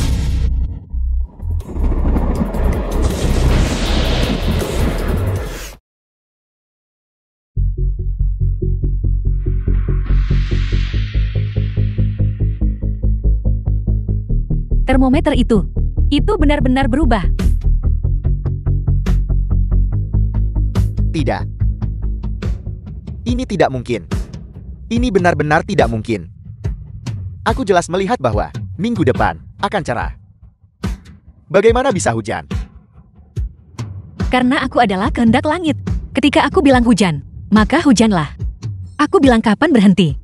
S3: Termometer itu benar-benar berubah.
S1: Tidak. Ini tidak mungkin. Ini benar-benar tidak mungkin. Aku jelas melihat bahwa minggu depan akan cerah. Bagaimana bisa hujan?
S3: Karena aku adalah kehendak langit. Ketika aku bilang hujan, maka hujanlah. Aku bilang kapan berhenti.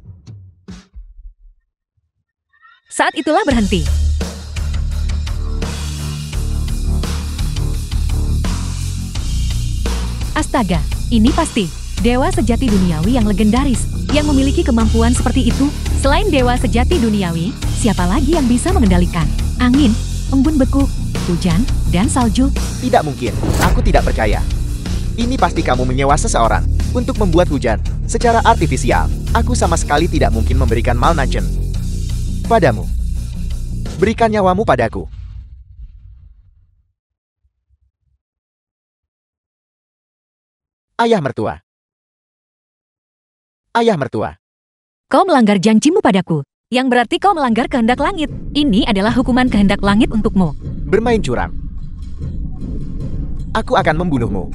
S3: Saat itulah berhenti. Astaga, ini pasti dewa sejati duniawi yang legendaris, yang memiliki kemampuan seperti itu. Selain dewa sejati duniawi, siapa lagi yang bisa mengendalikan angin, embun beku, hujan, dan salju?
S1: Tidak mungkin, aku tidak percaya. Ini pasti kamu menyewa seseorang untuk membuat hujan secara artifisial. Aku sama sekali tidak mungkin memberikan Malnacen padamu. Berikan nyawamu padaku. Ayah mertua. Ayah mertua.
S3: Kau melanggar janjimu padaku, yang berarti kau melanggar kehendak langit. Ini adalah hukuman kehendak langit untukmu.
S1: Bermain curang. Aku akan membunuhmu.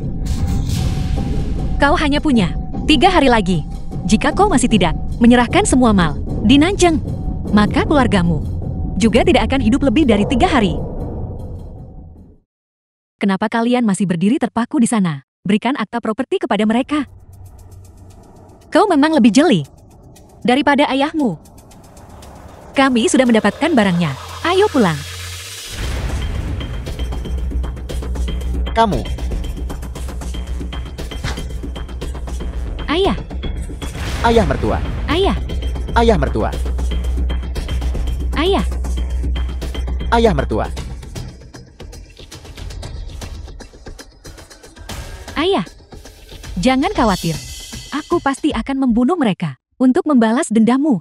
S3: Kau hanya punya 3 hari lagi. Jika kau masih tidak menyerahkan semua mal di Nanjing, maka keluargamu juga tidak akan hidup lebih dari 3 hari. Kenapa kalian masih berdiri terpaku di sana? Berikan akta properti kepada mereka. Kau memang lebih jeli daripada ayahmu. Kami sudah mendapatkan barangnya. Ayo pulang.
S1: Kamu.
S3: Ayah.
S1: Ayah mertua.
S3: Ayah.
S1: Ayah mertua.
S3: Ayah.
S1: Ayah mertua.
S3: Ayah. Jangan khawatir. Aku pasti akan membunuh mereka untuk membalas dendammu.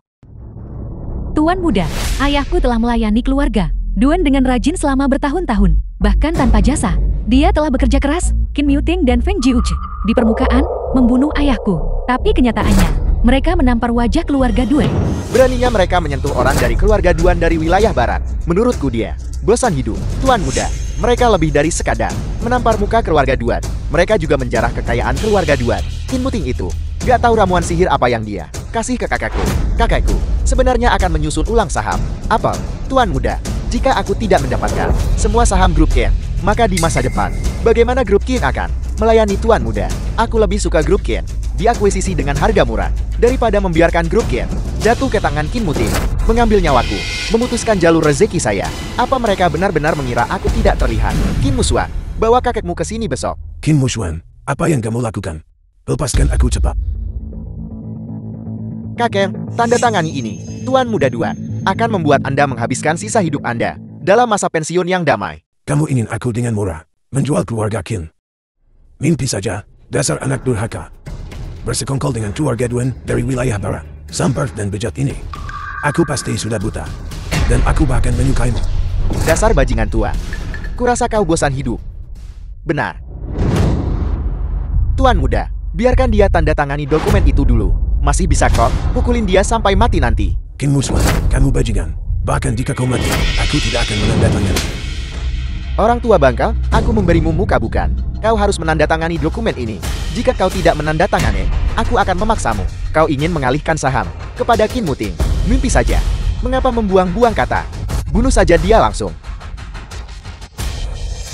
S3: Tuan muda, ayahku telah melayani keluarga Duan dengan rajin selama bertahun-tahun, bahkan tanpa jasa. Dia telah bekerja keras, Qin Muting dan Feng Jiuche, di permukaan, membunuh ayahku. Tapi kenyataannya, mereka menampar wajah keluarga Duan.
S1: Beraninya mereka menyentuh orang dari keluarga Duan dari wilayah barat. Menurutku dia bosan hidup. Tuan muda, mereka lebih dari sekadar menampar muka keluarga Duan. Mereka juga menjarah kekayaan keluarga Duan. Qin Muting itu gak tahu ramuan sihir apa yang dia kasih ke kakakku. Kakekku sebenarnya akan menyusun ulang saham Apple. Tuan muda, jika aku tidak mendapatkan semua saham grup Qin, maka di masa depan, bagaimana grup Qin akan melayani Tuan muda? Aku lebih suka grup Qin diakuisisi dengan harga murah daripada membiarkan grup Qin jatuh ke tangan Qin Muting, mengambil nyawaku, memutuskan jalur rezeki saya. Apa mereka benar-benar mengira aku tidak terlihat? Qin Muswan, bawa kakekmu ke sini besok.
S4: Qin Muswan, apa yang kamu lakukan? Lepaskan aku cepat.
S1: Kakek, tanda tangani ini. Tuan muda Duan akan membuat Anda menghabiskan sisa hidup Anda dalam masa pensiun yang damai.
S4: Kamu ingin aku dengan murah menjual keluarga Qin? Mimpi saja, dasar anak durhaka. Bersekongkol dengan keluarga Duan dari wilayah barat, sampar dan bejat ini. Aku pasti sudah buta, dan aku bahkan menyukaimu.
S1: Dasar bajingan tua. Kurasa kau bosan hidup. Benar. Tuan muda, biarkan dia tanda tangani dokumen itu dulu. Masih bisa kok, pukulin dia sampai mati nanti.
S4: Qin Muswan, kamu bajingan. Bahkan jika kau mati, aku tidak akan menandatangani.
S1: Orang tua bangka, aku memberimu muka bukan? Kau harus menandatangani dokumen ini. Jika kau tidak menandatangani, aku akan memaksamu. Kau ingin mengalihkan saham kepada Qin Muting. Mimpi saja. Mengapa membuang-buang kata? Bunuh saja dia langsung.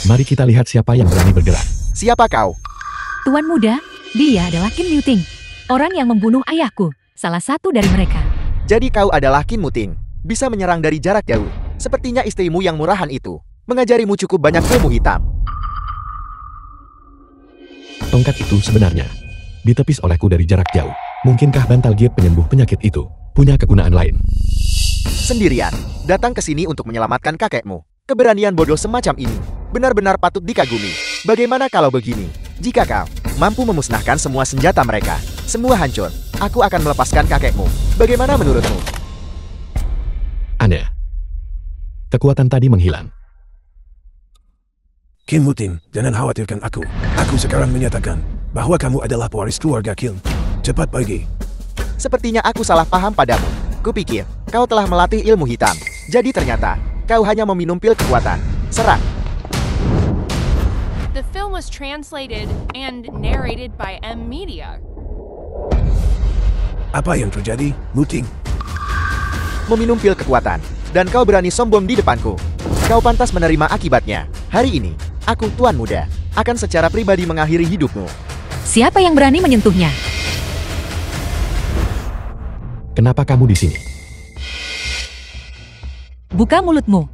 S2: Mari kita lihat siapa yang berani bergerak.
S1: Siapa kau?
S3: Tuan muda, dia adalah Qin Muting, orang yang membunuh ayahku, salah satu dari mereka.
S1: Jadi kau adalah Qin Muting, bisa menyerang dari jarak jauh. Sepertinya istrimu yang murahan itu mengajarimu cukup banyak ilmu hitam.
S2: Tongkat itu sebenarnya ditepis olehku dari jarak jauh. Mungkinkah bantal giat penyembuh penyakit itu punya kegunaan lain?
S1: Sendirian, datang ke sini untuk menyelamatkan kakekmu. Keberanian bodoh semacam ini benar-benar patut dikagumi. Bagaimana kalau begini? Jika kau mampu memusnahkan semua senjata mereka, semua hancur, aku akan melepaskan kakekmu. Bagaimana menurutmu?
S2: Aneh. Kekuatan tadi menghilang.
S4: Qin Muting, jangan khawatirkan aku. Aku sekarang menyatakan bahwa kamu adalah pewaris keluarga Qin. Cepat pergi.
S1: Sepertinya aku salah paham padamu. Kupikir kau telah melatih ilmu hitam. Jadi ternyata Kau hanya meminum pil kekuatan. Serang.
S5: The film was translated and narrated by M Media.
S4: Apa yang terjadi, Muting?
S1: Meminum pil kekuatan. Dan kau berani sombong di depanku. Kau pantas menerima akibatnya. Hari ini, aku Tuan Muda, akan secara pribadi mengakhiri hidupmu.
S3: Siapa yang berani menyentuhnya?
S2: Kenapa kamu di sini?
S3: Buka mulutmu.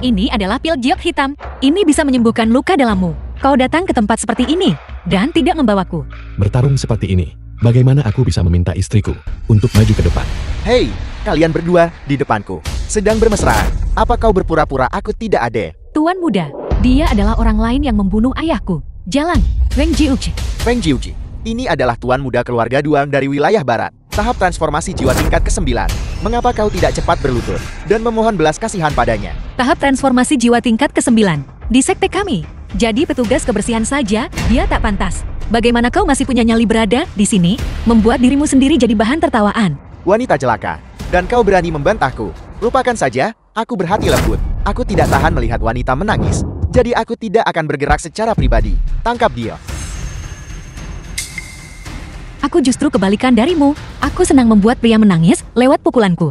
S3: Ini adalah pil giok hitam. Ini bisa menyembuhkan luka dalammu. Kau datang ke tempat seperti ini dan tidak membawaku.
S2: Bertarung seperti ini, bagaimana aku bisa meminta istriku untuk maju ke depan?
S1: Hei, kalian berdua di depanku. Sedang bermesraan. Apa kau berpura-pura aku tidak ada?
S3: Tuan Muda, dia adalah orang lain yang membunuh ayahku. Jalan, Weng Jiuji.
S1: Feng Jiuji, ini adalah Tuan Muda keluarga Duang dari wilayah barat. Tahap transformasi jiwa tingkat ke-9. Mengapa kau tidak cepat berlutut dan memohon belas kasihan padanya?
S3: Tahap transformasi jiwa tingkat ke-9 di sekte kami. Jadi petugas kebersihan saja, dia tak pantas. Bagaimana kau masih punya nyali berada di sini, membuat dirimu sendiri jadi bahan tertawaan?
S1: Wanita celaka, dan kau berani membantahku. Lupakan saja, aku berhati lembut. Aku tidak tahan melihat wanita menangis. Jadi aku tidak akan bergerak secara pribadi. Tangkap dia.
S3: Aku justru kebalikan darimu. Aku senang membuat pria menangis lewat pukulanku.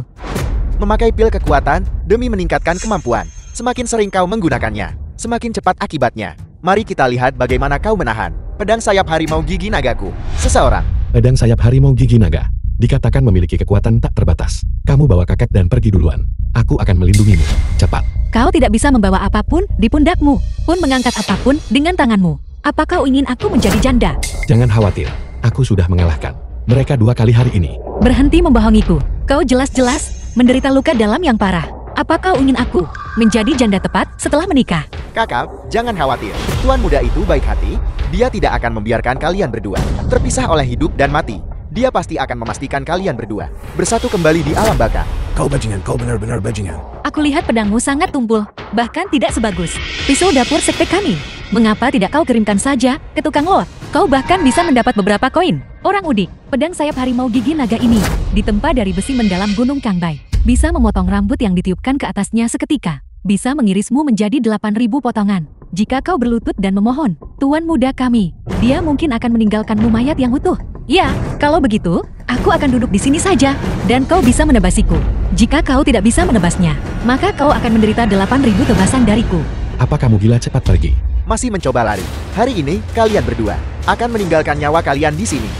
S1: Memakai pil kekuatan demi meningkatkan kemampuan. Semakin sering kau menggunakannya, semakin cepat akibatnya. Mari kita lihat bagaimana kau menahan pedang sayap harimau gigi nagaku. Seseorang.
S2: Pedang sayap harimau gigi naga dikatakan memiliki kekuatan tak terbatas. Kamu bawa kakek dan pergi duluan. Aku akan melindungimu. Cepat.
S3: Kau tidak bisa membawa apapun di pundakmu, pun mengangkat apapun dengan tanganmu. Apa kau ingin aku menjadi janda?
S2: Jangan khawatir, aku sudah mengalahkan mereka 2 kali hari ini.
S3: Berhenti membohongiku. Kau jelas-jelas menderita luka dalam yang parah. Apa kau ingin aku menjadi janda tepat setelah menikah?
S1: Kakak, jangan khawatir. Tuan Muda itu baik hati. Dia tidak akan membiarkan kalian berdua terpisah oleh hidup dan mati. Dia pasti akan memastikan kalian berdua bersatu kembali di alam baka.
S4: Kau bajingan, kau benar-benar bajingan.
S3: Aku lihat pedangmu sangat tumpul, bahkan tidak sebagus pisau dapur sekte kami. Mengapa tidak kau kirimkan saja ke tukang lot? Kau bahkan bisa mendapat beberapa koin. Orang udik, pedang sayap harimau gigi naga ini ditempa dari besi mendalam gunung Kangbai. Bisa memotong rambut yang ditiupkan ke atasnya seketika. Bisa mengirismu menjadi 8.000 potongan. Jika kau berlutut dan memohon, Tuan Muda kami, dia mungkin akan meninggalkanmu mayat yang utuh. Ya, kalau begitu, aku akan duduk di sini saja, dan kau bisa menebasiku. Jika kau tidak bisa menebasnya, maka kau akan menderita 8.000 tebasan dariku.
S2: Apa kamu gila? Cepat pergi.
S1: Masih mencoba lari. Hari ini, kalian berdua akan meninggalkan nyawa kalian di sini.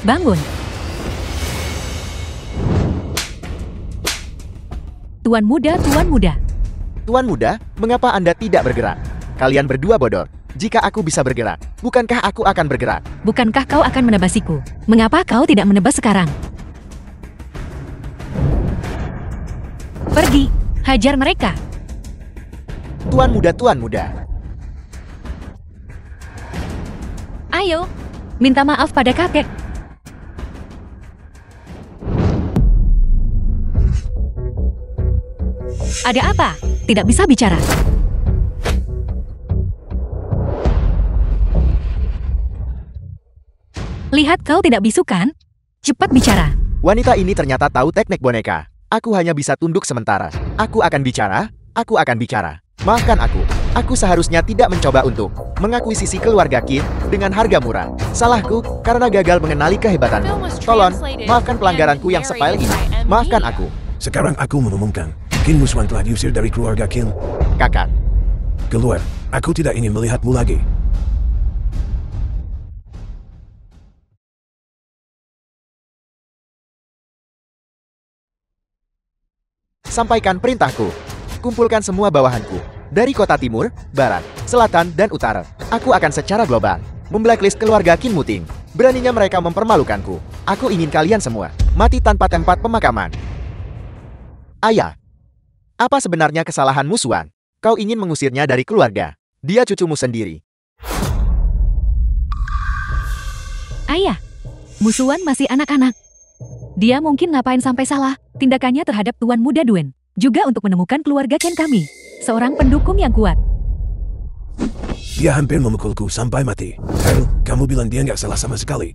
S3: Bangun. Tuan Muda, Tuan Muda.
S1: Tuan Muda, mengapa Anda tidak bergerak? Kalian berdua bodoh. Jika aku bisa bergerak, bukankah aku akan bergerak?
S3: Bukankah kau akan menebasiku? Mengapa kau tidak menebas sekarang? Pergi, hajar mereka.
S1: Tuan Muda, Tuan Muda.
S3: Ayo, minta maaf pada kakek. Ada apa? Tidak bisa bicara. Lihat kau tidak bisu kan? Cepat bicara.
S1: Wanita ini ternyata tahu teknik boneka. Aku hanya bisa tunduk sementara. Aku akan bicara, aku akan bicara. Maafkan aku. Aku seharusnya tidak mencoba untuk mengakuisisi keluarga Kid dengan harga murah. Salahku karena gagal mengenali kehebatanmu. Tolong, maafkan pelanggaranku yang sepele ini. Maafkan aku.
S4: Sekarang aku mengumumkan, Qin Musuan telah diusir dari keluarga Qin.
S1: Kakak.
S4: Keluar. Aku tidak ingin melihatmu lagi.
S1: Sampaikan perintahku. Kumpulkan semua bawahanku. Dari kota timur, barat, selatan, dan utara. Aku akan secara global memblacklist keluarga Qin Muting. Beraninya mereka mempermalukanku. Aku ingin kalian semua mati tanpa tempat pemakaman. Ayah, apa sebenarnya kesalahan Musuan? Kau ingin mengusirnya dari keluarga. Dia cucumu sendiri.
S3: Ayah, Musuan masih anak-anak. Dia mungkin ngapain sampai salah tindakannya terhadap Tuan Muda Duen. Juga untuk menemukan keluarga Ken kami. Seorang pendukung yang kuat.
S4: Dia hampir memukulku sampai mati. Hel, kamu bilang dia nggak salah sama sekali.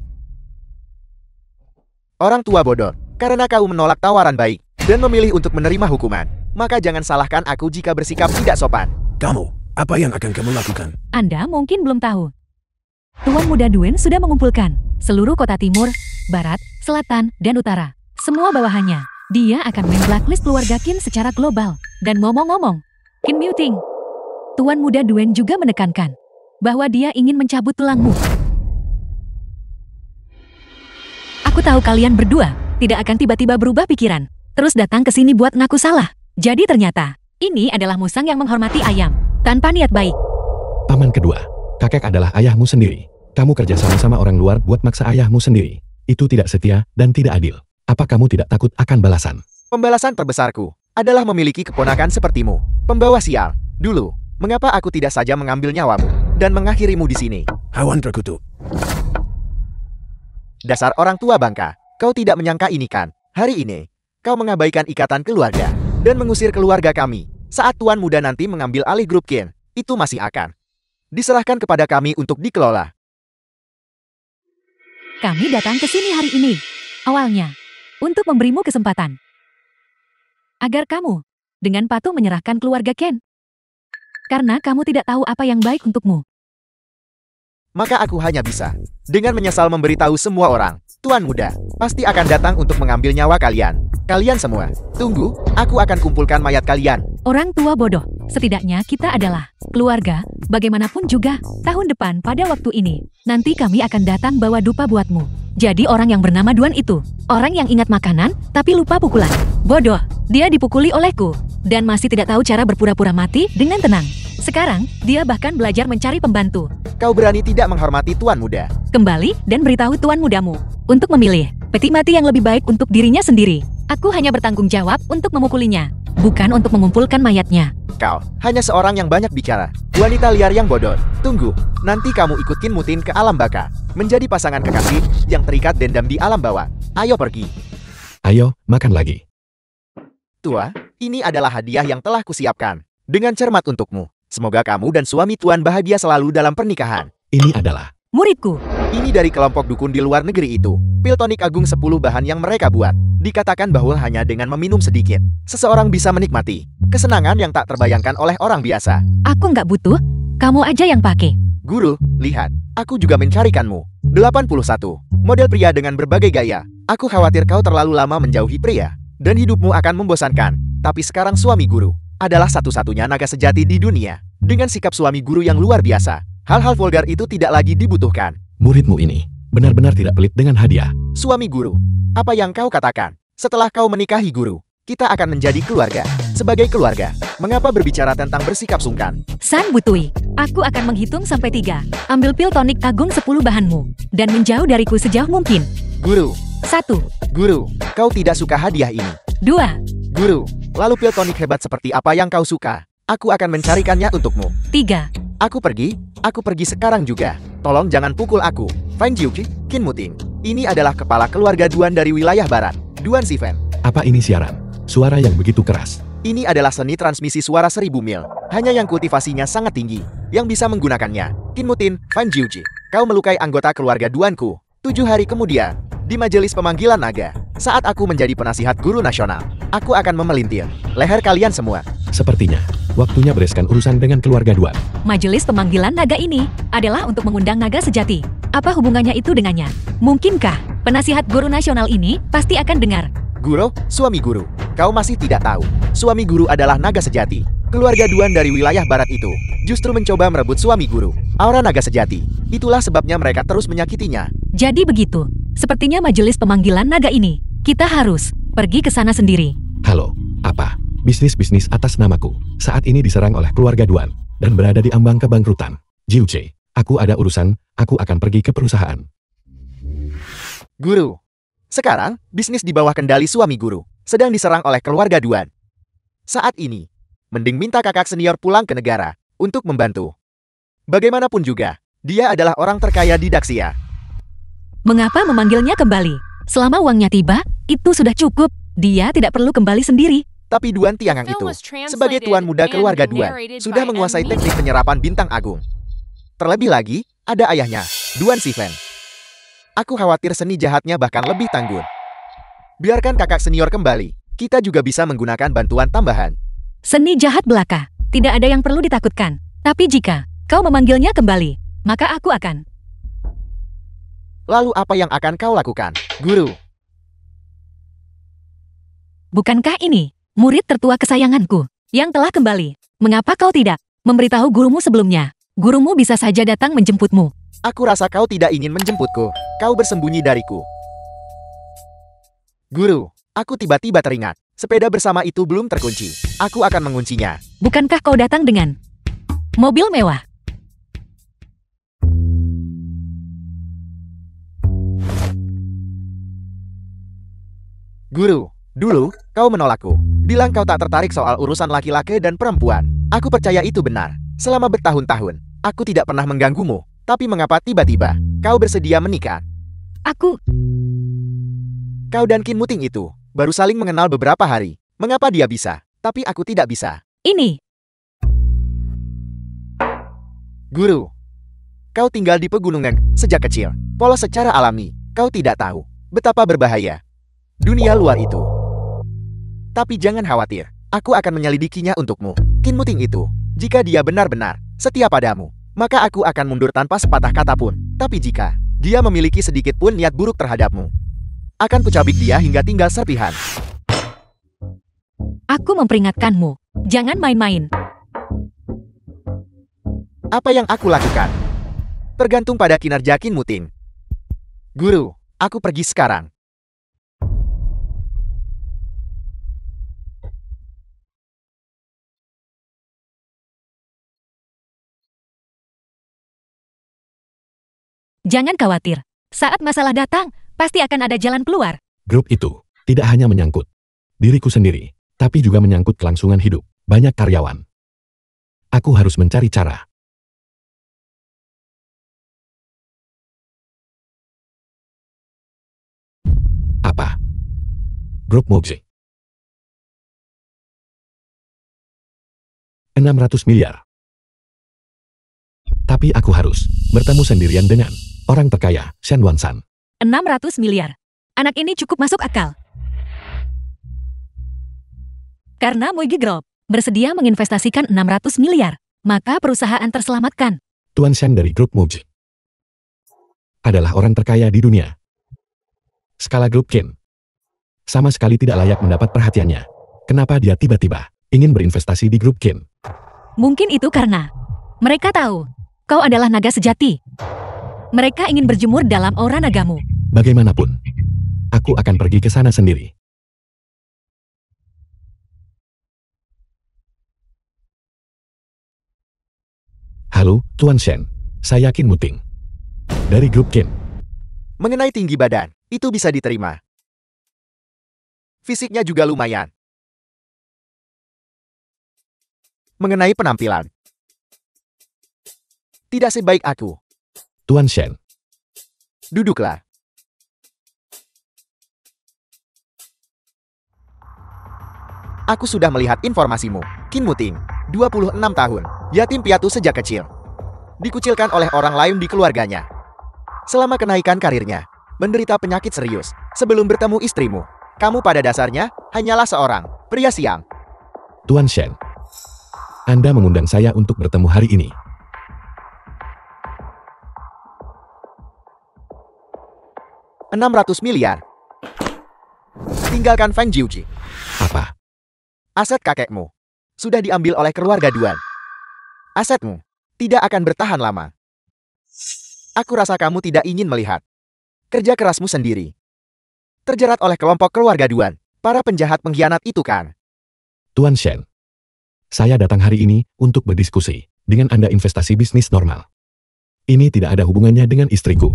S1: Orang tua bodoh. Karena kau menolak tawaran baik dan memilih untuk menerima hukuman, maka jangan salahkan aku jika bersikap tidak sopan.
S4: Kamu, apa yang akan kamu lakukan?
S3: Anda mungkin belum tahu. Tuan Muda Duen sudah mengumpulkan seluruh kota timur, barat, selatan, dan utara. Semua bawahannya. Dia akan memblacklist keluarga Qin secara global. Dan ngomong-ngomong, Qin Muting. Tuan Muda Duen juga menekankan bahwa dia ingin mencabut tulangmu. Aku tahu kalian berdua tidak akan tiba-tiba berubah pikiran, terus datang ke sini buat ngaku salah. Jadi ternyata, ini adalah musang yang menghormati ayam, tanpa niat baik.
S2: Paman kedua, kakek adalah ayahmu sendiri. Kamu kerja sama-sama orang luar buat maksa ayahmu sendiri. Itu tidak setia dan tidak adil. Apa kamu tidak takut akan balasan?
S1: Pembalasan terbesarku adalah memiliki keponakan sepertimu. Pembawa sial. Dulu, mengapa aku tidak saja mengambil nyawamu dan mengakhirimu di sini?
S4: Hawan terkutuk.
S1: Dasar orang tua bangka, kau tidak menyangka ini kan? Hari ini, kau mengabaikan ikatan keluarga dan mengusir keluarga kami. Saat Tuan Muda nanti mengambil alih grup Qin, itu masih akan diserahkan kepada kami untuk dikelola.
S3: Kami datang ke sini hari ini, awalnya, untuk memberimu kesempatan. Agar kamu, dengan patuh menyerahkan keluarga Ken. Karena kamu tidak tahu apa yang baik untukmu.
S1: Maka aku hanya bisa dengan menyesal memberitahu semua orang, Tuan Muda pasti akan datang untuk mengambil nyawa kalian. Kalian semua, tunggu, aku akan kumpulkan mayat kalian.
S3: Orang tua bodoh, setidaknya kita adalah keluarga, bagaimanapun juga, tahun depan pada waktu ini, nanti kami akan datang bawa dupa buatmu. Jadi orang yang bernama Duan itu, orang yang ingat makanan, tapi lupa pukulan. Bodoh, dia dipukuli olehku, dan masih tidak tahu cara berpura-pura mati dengan tenang. Sekarang, dia bahkan belajar mencari pembantu.
S1: Kau berani tidak menghormati Tuan Muda.
S3: Kembali dan beritahu Tuan Mudamu untuk memilih peti mati yang lebih baik untuk dirinya sendiri. Aku hanya bertanggung jawab untuk memukulinya, bukan untuk mengumpulkan mayatnya.
S1: Kau hanya seorang yang banyak bicara. Wanita liar yang bodoh. Tunggu, nanti kamu ikut Qin Mutin ke alam baka. Menjadi pasangan kekasih yang terikat dendam di alam bawah. Ayo pergi.
S2: Ayo, makan lagi.
S1: Tua, ini adalah hadiah yang telah kusiapkan. Dengan cermat untukmu. Semoga kamu dan suami Tuan bahagia selalu dalam pernikahan.
S2: Ini adalah
S3: Muridku.
S1: Ini dari kelompok dukun di luar negeri itu. Pil tonik agung 10 bahan yang mereka buat. Dikatakan bahwa hanya dengan meminum sedikit, seseorang bisa menikmati kesenangan yang tak terbayangkan oleh orang biasa.
S3: Aku nggak butuh, kamu aja yang pakai.
S1: Guru, lihat, aku juga mencarikanmu. 81. Model pria dengan berbagai gaya. Aku khawatir kau terlalu lama menjauhi pria, dan hidupmu akan membosankan. Tapi sekarang suami guru adalah satu-satunya naga sejati di dunia. Dengan sikap suami guru yang luar biasa, hal-hal vulgar itu tidak lagi dibutuhkan.
S2: muridmu ini benar-benar tidak pelit dengan hadiah.
S1: Suami guru, apa yang kau katakan? Setelah kau menikahi guru, kita akan menjadi keluarga. Sebagai keluarga, mengapa berbicara tentang bersikap sungkan?
S3: San Butui, aku akan menghitung sampai 3. Ambil pil tonik agung 10 bahanmu, dan menjauh dariku sejauh mungkin.
S1: Guru,
S3: 1,
S1: guru, kau tidak suka hadiah ini.
S3: 2,
S1: Guru, lalu pil tonik hebat seperti apa yang kau suka? Aku akan mencarikannya untukmu.
S3: 3.
S1: Aku pergi sekarang juga. Tolong jangan pukul aku. Fang Jiuqi, Qin Muting. Ini adalah kepala keluarga Duan dari wilayah barat. Duan Sifen.
S2: Apa ini siaran? Suara yang begitu keras.
S1: Ini adalah seni transmisi suara 1000 mil. Hanya yang kultivasinya sangat tinggi, yang bisa menggunakannya. Qin Mutin, Fang Jiuqi. Kau melukai anggota keluarga Duanku. 7 hari kemudian, di majelis pemanggilan naga, saat aku menjadi penasihat guru nasional, aku akan memelintir leher kalian semua.
S2: Sepertinya, waktunya bereskan urusan dengan keluarga Duan.
S3: Majelis pemanggilan naga ini adalah untuk mengundang naga sejati. Apa hubungannya itu dengannya? Mungkinkah penasihat guru nasional ini pasti akan dengar?
S1: Guru, suami guru, kau masih tidak tahu. Suami guru adalah naga sejati. Keluarga Duan dari wilayah barat itu justru mencoba merebut suami guru, aura naga sejati. Itulah sebabnya mereka terus menyakitinya.
S3: Jadi begitu. Sepertinya majelis pemanggilan naga ini, kita harus pergi ke sana sendiri.
S2: Halo, apa? Bisnis-bisnis atas namaku saat ini diserang oleh keluarga Duan dan berada di ambang kebangkrutan. Jiuqi, aku ada urusan, aku akan pergi ke perusahaan.
S1: Guru, sekarang bisnis di bawah kendali suami guru sedang diserang oleh keluarga Duan. Saat ini, mending minta kakak senior pulang ke negara untuk membantu. Bagaimanapun juga, dia adalah orang terkaya di Daxia.
S3: Mengapa memanggilnya kembali? Selama uangnya tiba, itu sudah cukup. Dia tidak perlu kembali sendiri.
S1: Tapi Duan Tiangang itu, sebagai tuan muda keluarga Duan, sudah menguasai teknik penyerapan bintang agung. Terlebih lagi, ada ayahnya, Duan Sifen. Aku khawatir seni jahatnya bahkan lebih tangguh. Biarkan kakak senior kembali. Kita juga bisa menggunakan bantuan tambahan.
S3: Seni jahat belaka. Tidak ada yang perlu ditakutkan. Tapi jika kau memanggilnya kembali, maka aku akan.
S1: Lalu apa yang akan kau lakukan, Guru?
S3: Bukankah ini murid tertua kesayanganku yang telah kembali? Mengapa kau tidak memberitahu gurumu sebelumnya? Gurumu bisa saja datang menjemputmu.
S1: Aku rasa kau tidak ingin menjemputku. Kau bersembunyi dariku. Guru, aku tiba-tiba teringat. Sepeda bersama itu belum terkunci. Aku akan menguncinya.
S3: Bukankah kau datang dengan mobil mewah?
S1: Guru, dulu kau menolakku. Bilang kau tak tertarik soal urusan laki-laki dan perempuan. Aku percaya itu benar. Selama bertahun-tahun, aku tidak pernah mengganggumu. Tapi mengapa tiba-tiba kau bersedia menikah? Kau dan Qin Muting itu baru saling mengenal beberapa hari. Mengapa dia bisa, tapi aku tidak bisa?
S3: Ini.
S1: Guru, kau tinggal di pegunungan sejak kecil. Polos secara alami, kau tidak tahu betapa berbahaya dunia luar itu. Tapi jangan khawatir, aku akan menyelidikinya untukmu. Qin Muting itu, jika dia benar-benar setia padamu, maka aku akan mundur tanpa sepatah kata pun. Tapi jika dia memiliki sedikit pun niat buruk terhadapmu, akan kucabik dia hingga tinggal serpihan.
S3: Aku memperingatkanmu, jangan main-main.
S1: Apa yang aku lakukan tergantung pada kinerja Qin Muting. Guru, aku pergi sekarang.
S3: Jangan khawatir. Saat masalah datang, pasti akan ada jalan keluar.
S2: Grup itu tidak hanya menyangkut diriku sendiri, tapi juga menyangkut kelangsungan hidup banyak karyawan. Aku harus mencari cara. Apa? Grup Moji. 600 miliar. Tapi aku harus bertemu sendirian dengan orang terkaya, Shen Wansan.
S3: 600 miliar. Anak ini cukup masuk akal. Karena Muigi Group bersedia menginvestasikan 600 miliar, maka perusahaan terselamatkan.
S2: Tuan Shen dari grup Moji adalah orang terkaya di dunia. Skala grup Qin sama sekali tidak layak mendapat perhatiannya. Kenapa dia tiba-tiba ingin berinvestasi di grup Qin?
S3: Mungkin itu karena mereka tahu kau adalah naga sejati. Mereka ingin berjemur dalam aura nagamu.
S2: Bagaimanapun, aku akan pergi ke sana sendiri. Halo, Tuan Shen. Saya Qin Muting. Dari grup Qin.
S1: Mengenai tinggi badan, itu bisa diterima. Fisiknya juga lumayan. Mengenai penampilan, tidak sebaik aku.
S2: Tuan Shen.
S1: Duduklah. Aku sudah melihat informasimu, Qin Muting. 26 tahun, yatim piatu sejak kecil. Dikucilkan oleh orang lain di keluarganya. Selama kenaikan karirnya, menderita penyakit serius. Sebelum bertemu istrimu, kamu pada dasarnya hanyalah seorang pria siang.
S2: Tuan Shen. Anda mengundang saya untuk bertemu hari ini.
S1: $600 miliar. Tinggalkan Feng Jiuji.
S2: Apa?
S1: Aset kakekmu sudah diambil oleh keluarga Duan. Asetmu tidak akan bertahan lama. Aku rasa kamu tidak ingin melihat kerja kerasmu sendiri terjerat oleh kelompok keluarga Duan, para penjahat pengkhianat itu kan?
S2: Tuan Shen. Saya datang hari ini untuk berdiskusi dengan Anda investasi bisnis normal. Ini tidak ada hubungannya dengan istriku.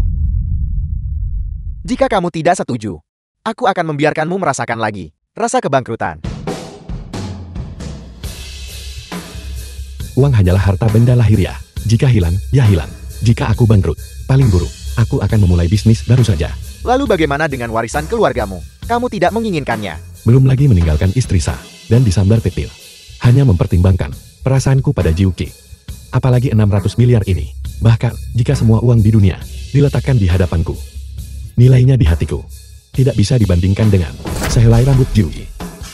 S1: Jika kamu tidak setuju, aku akan membiarkanmu merasakan lagi rasa kebangkrutan.
S2: Uang hanyalah harta benda lahiriah. Jika hilang, ya hilang. Jika aku bangkrut, paling buruk, aku akan memulai bisnis baru saja.
S1: Lalu bagaimana dengan warisan keluargamu? Kamu tidak menginginkannya.
S2: Belum lagi meninggalkan istri sah dan disambar petir. Hanya mempertimbangkan perasaanku pada Jiuqi. Apalagi 600 miliar ini. Bahkan, jika semua uang di dunia diletakkan di hadapanku, nilainya di hatiku tidak bisa dibandingkan dengan sehelai rambut Jiuqi.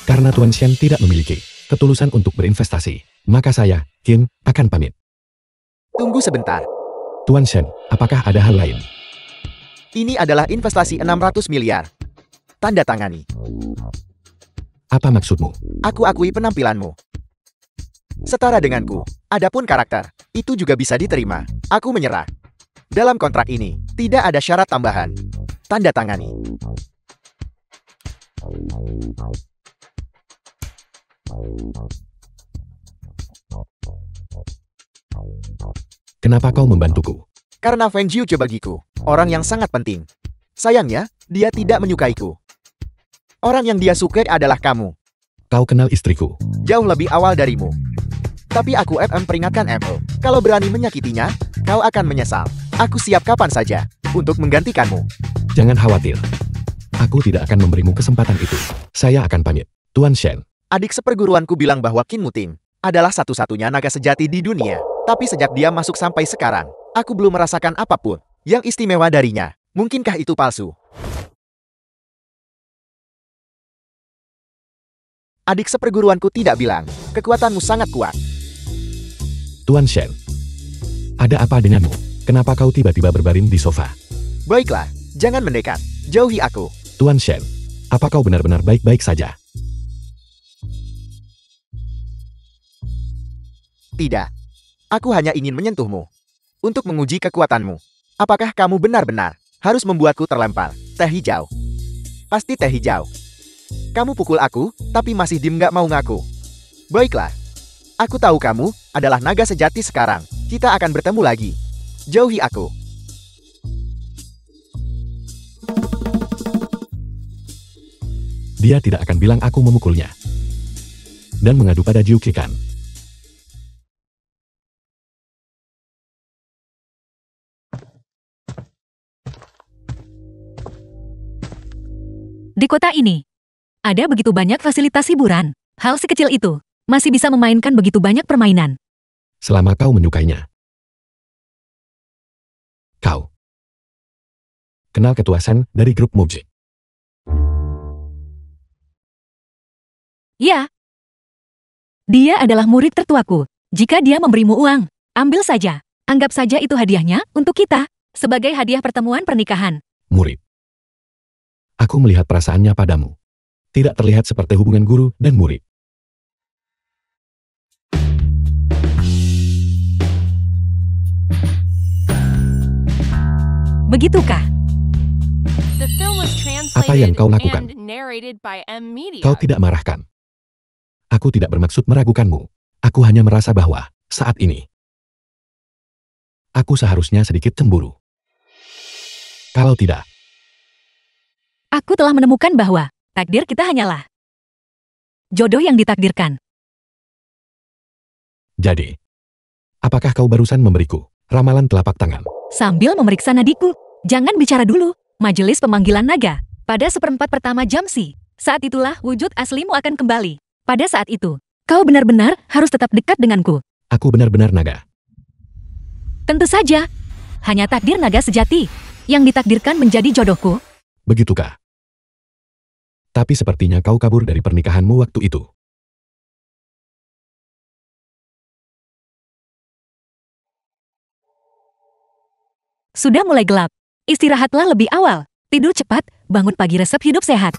S2: Karena Tuan Shen tidak memiliki ketulusan untuk berinvestasi, maka saya, Kim, akan pamit.
S1: Tunggu sebentar.
S2: Tuan Shen, apakah ada hal lain?
S1: Ini adalah investasi 600 miliar. Tanda tangani.
S2: Apa maksudmu?
S1: Aku akui penampilanmu. Setara denganku. Adapun karakter, itu juga bisa diterima. Aku menyerah. Dalam kontrak ini, tidak ada syarat tambahan. Tanda tangani.
S2: Kenapa kau membantuku?
S1: Karena Feng Jiu bagiku, orang yang sangat penting. Sayangnya, dia tidak menyukaiku. Orang yang dia sukai adalah kamu.
S2: Kau kenal istriku.
S1: Jauh lebih awal darimu. Tapi aku peringatkan Apple, kalau berani menyakitinya, kau akan menyesal. Aku siap kapan saja untuk menggantikanmu.
S2: Jangan khawatir. Aku tidak akan memberimu kesempatan itu. Saya akan pamit. Tuan Shen.
S1: Adik seperguruanku bilang bahwa Qin Muting adalah satu-satunya naga sejati di dunia. Tapi sejak dia masuk sampai sekarang, aku belum merasakan apapun yang istimewa darinya. Mungkinkah itu palsu? Adik seperguruanku tidak bilang, kekuatanmu sangat kuat.
S2: Tuan Shen. Ada apa denganmu? Kenapa kau tiba-tiba berbaring di sofa?
S1: Baiklah, jangan mendekat. Jauhi aku.
S2: Tuan Shen, apa kau benar-benar baik-baik saja?
S1: Tidak. Aku hanya ingin menyentuhmu. Untuk menguji kekuatanmu. Apakah kamu benar-benar harus membuatku terlempar? Teh hijau. Pasti teh hijau. Kamu pukul aku, tapi masih diem gak mau ngaku. Baiklah. Aku tahu kamu adalah naga sejati sekarang. Kita akan bertemu lagi. Jauhi aku.
S2: Dia tidak akan bilang aku memukulnya. Dan mengadu pada Jiu Qikan.
S3: Di kota ini, ada begitu banyak fasilitas hiburan. Hal sekecil itu masih bisa memainkan begitu banyak permainan.
S2: Selama kau menyukainya. Kau kenal Ketua Shen dari grup Mubjik.
S3: Ya. Dia adalah murid tertuaku. Jika dia memberimu uang, ambil saja. Anggap saja itu hadiahnya untuk kita, sebagai hadiah pertemuan pernikahan.
S2: Murid. Aku melihat perasaannya padamu. Tidak terlihat seperti hubungan guru dan murid.
S3: Begitukah?
S5: The film was
S2: Apa yang
S5: translated
S2: kau lakukan?
S5: and narrated by M. Media.
S2: Kau tidak marahkan. Aku tidak bermaksud meragukanmu. Aku hanya merasa bahwa, saat ini, aku seharusnya sedikit cemburu. Kalau tidak,
S3: Aku telah menemukan bahwa takdir kita hanyalah jodoh yang ditakdirkan.
S2: jadi, apakah kau barusan memberiku ramalan telapak tangan?
S3: Sambil memeriksa nadiku, jangan bicara dulu. Majelis pemanggilan naga. Pada 1/4 pertama jam Si. Saat itulah wujud aslimu akan kembali. Pada saat itu, kau benar-benar harus tetap dekat denganku.
S2: Aku benar-benar naga.
S3: Tentu saja. Hanya takdir naga sejati yang ditakdirkan menjadi jodohku.
S2: Begitukah? Tapi sepertinya kau kabur dari pernikahanmu waktu itu.
S3: Sudah mulai gelap. Istirahatlah lebih awal. Tidur cepat, bangun pagi resep hidup sehat.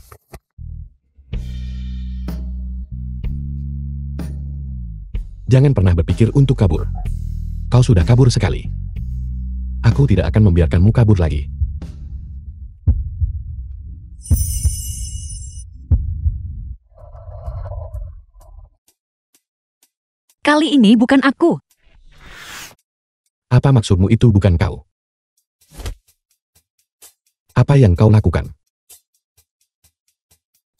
S2: Jangan pernah berpikir untuk kabur. Kau sudah kabur sekali. Aku tidak akan membiarkanmu kabur lagi.
S3: Kali ini bukan aku.
S2: Apa maksudmu itu bukan kau? Apa yang kau lakukan?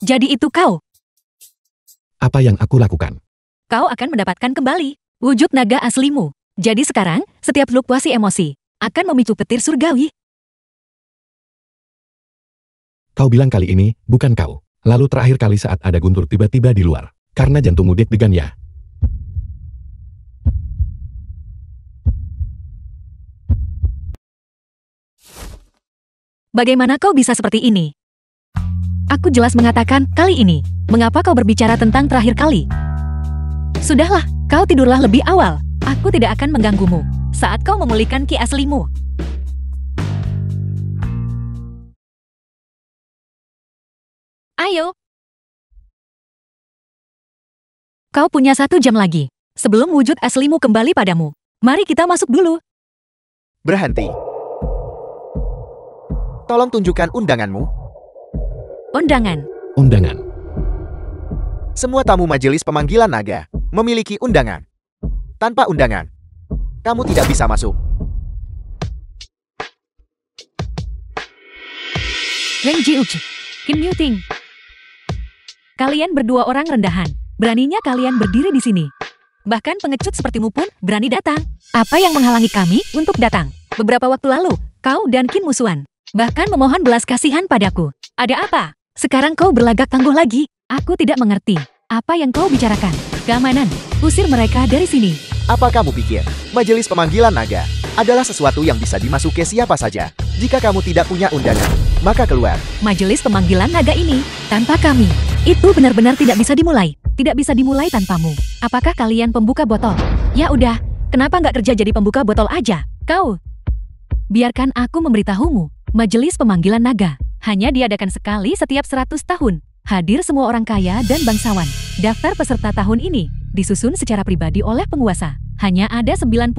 S3: Jadi itu kau.
S2: Apa yang aku lakukan?
S3: Kau akan mendapatkan kembali wujud naga aslimu. Jadi sekarang, setiap fluktuasi emosi akan memicu petir surgawi.
S2: Kau bilang kali ini, bukan kau. Lalu terakhir kali saat ada guntur tiba-tiba di luar. Karena jantungmu deg-degan ya.
S3: Bagaimana kau bisa seperti ini? Aku jelas mengatakan kali ini. Mengapa kau berbicara tentang terakhir kali? Sudahlah, kau tidurlah lebih awal. Aku tidak akan mengganggumu saat kau memulihkan ki aslimu. Ayo. Kau punya 1 jam lagi sebelum wujud aslimu kembali padamu. Mari kita masuk dulu.
S1: Berhenti. Tolong tunjukkan undanganmu.
S3: Undangan.
S2: Undangan.
S1: Semua tamu majelis pemanggilan naga memiliki undangan. Tanpa undangan, kamu tidak bisa masuk.
S3: Ren Jiuchi, Kim Yuting. Kalian berdua orang rendahan. Beraninya kalian berdiri di sini. Bahkan pengecut sepertimu pun berani datang. Apa yang menghalangi kami untuk datang? Beberapa waktu lalu, kau dan Kim musuhan. Bahkan memohon belas kasihan padaku. Ada apa? Sekarang kau berlagak tangguh lagi. Aku tidak mengerti. Apa yang kau bicarakan? Keamanan. Usir mereka dari sini.
S1: Apa kamu pikir majelis pemanggilan naga adalah sesuatu yang bisa dimasuki siapa saja? Jika kamu tidak punya undangan, maka keluar.
S3: Majelis pemanggilan naga ini, tanpa kami, itu benar-benar tidak bisa dimulai. Tidak bisa dimulai tanpamu. Apakah kalian pembuka botol? Ya udah, kenapa nggak kerja jadi pembuka botol aja? Kau. Biarkan aku memberitahumu. Majelis pemanggilan naga hanya diadakan sekali setiap 100 tahun. Hadir semua orang kaya dan bangsawan. Daftar peserta tahun ini disusun secara pribadi oleh penguasa. Hanya ada 99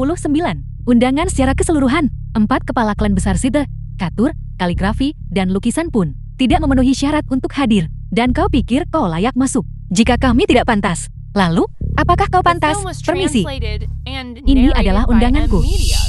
S3: undangan secara keseluruhan. 4 kepala klan besar Side, Katur, kaligrafi, dan lukisan pun tidak memenuhi syarat untuk hadir. Dan kau pikir kau layak masuk? Jika kami tidak pantas, lalu apakah kau
S5: The
S3: pantas?
S5: film was
S3: Permisi.
S5: translated and
S3: Ini
S5: narrated
S3: adalah
S5: by
S3: undanganku.
S5: M-Media.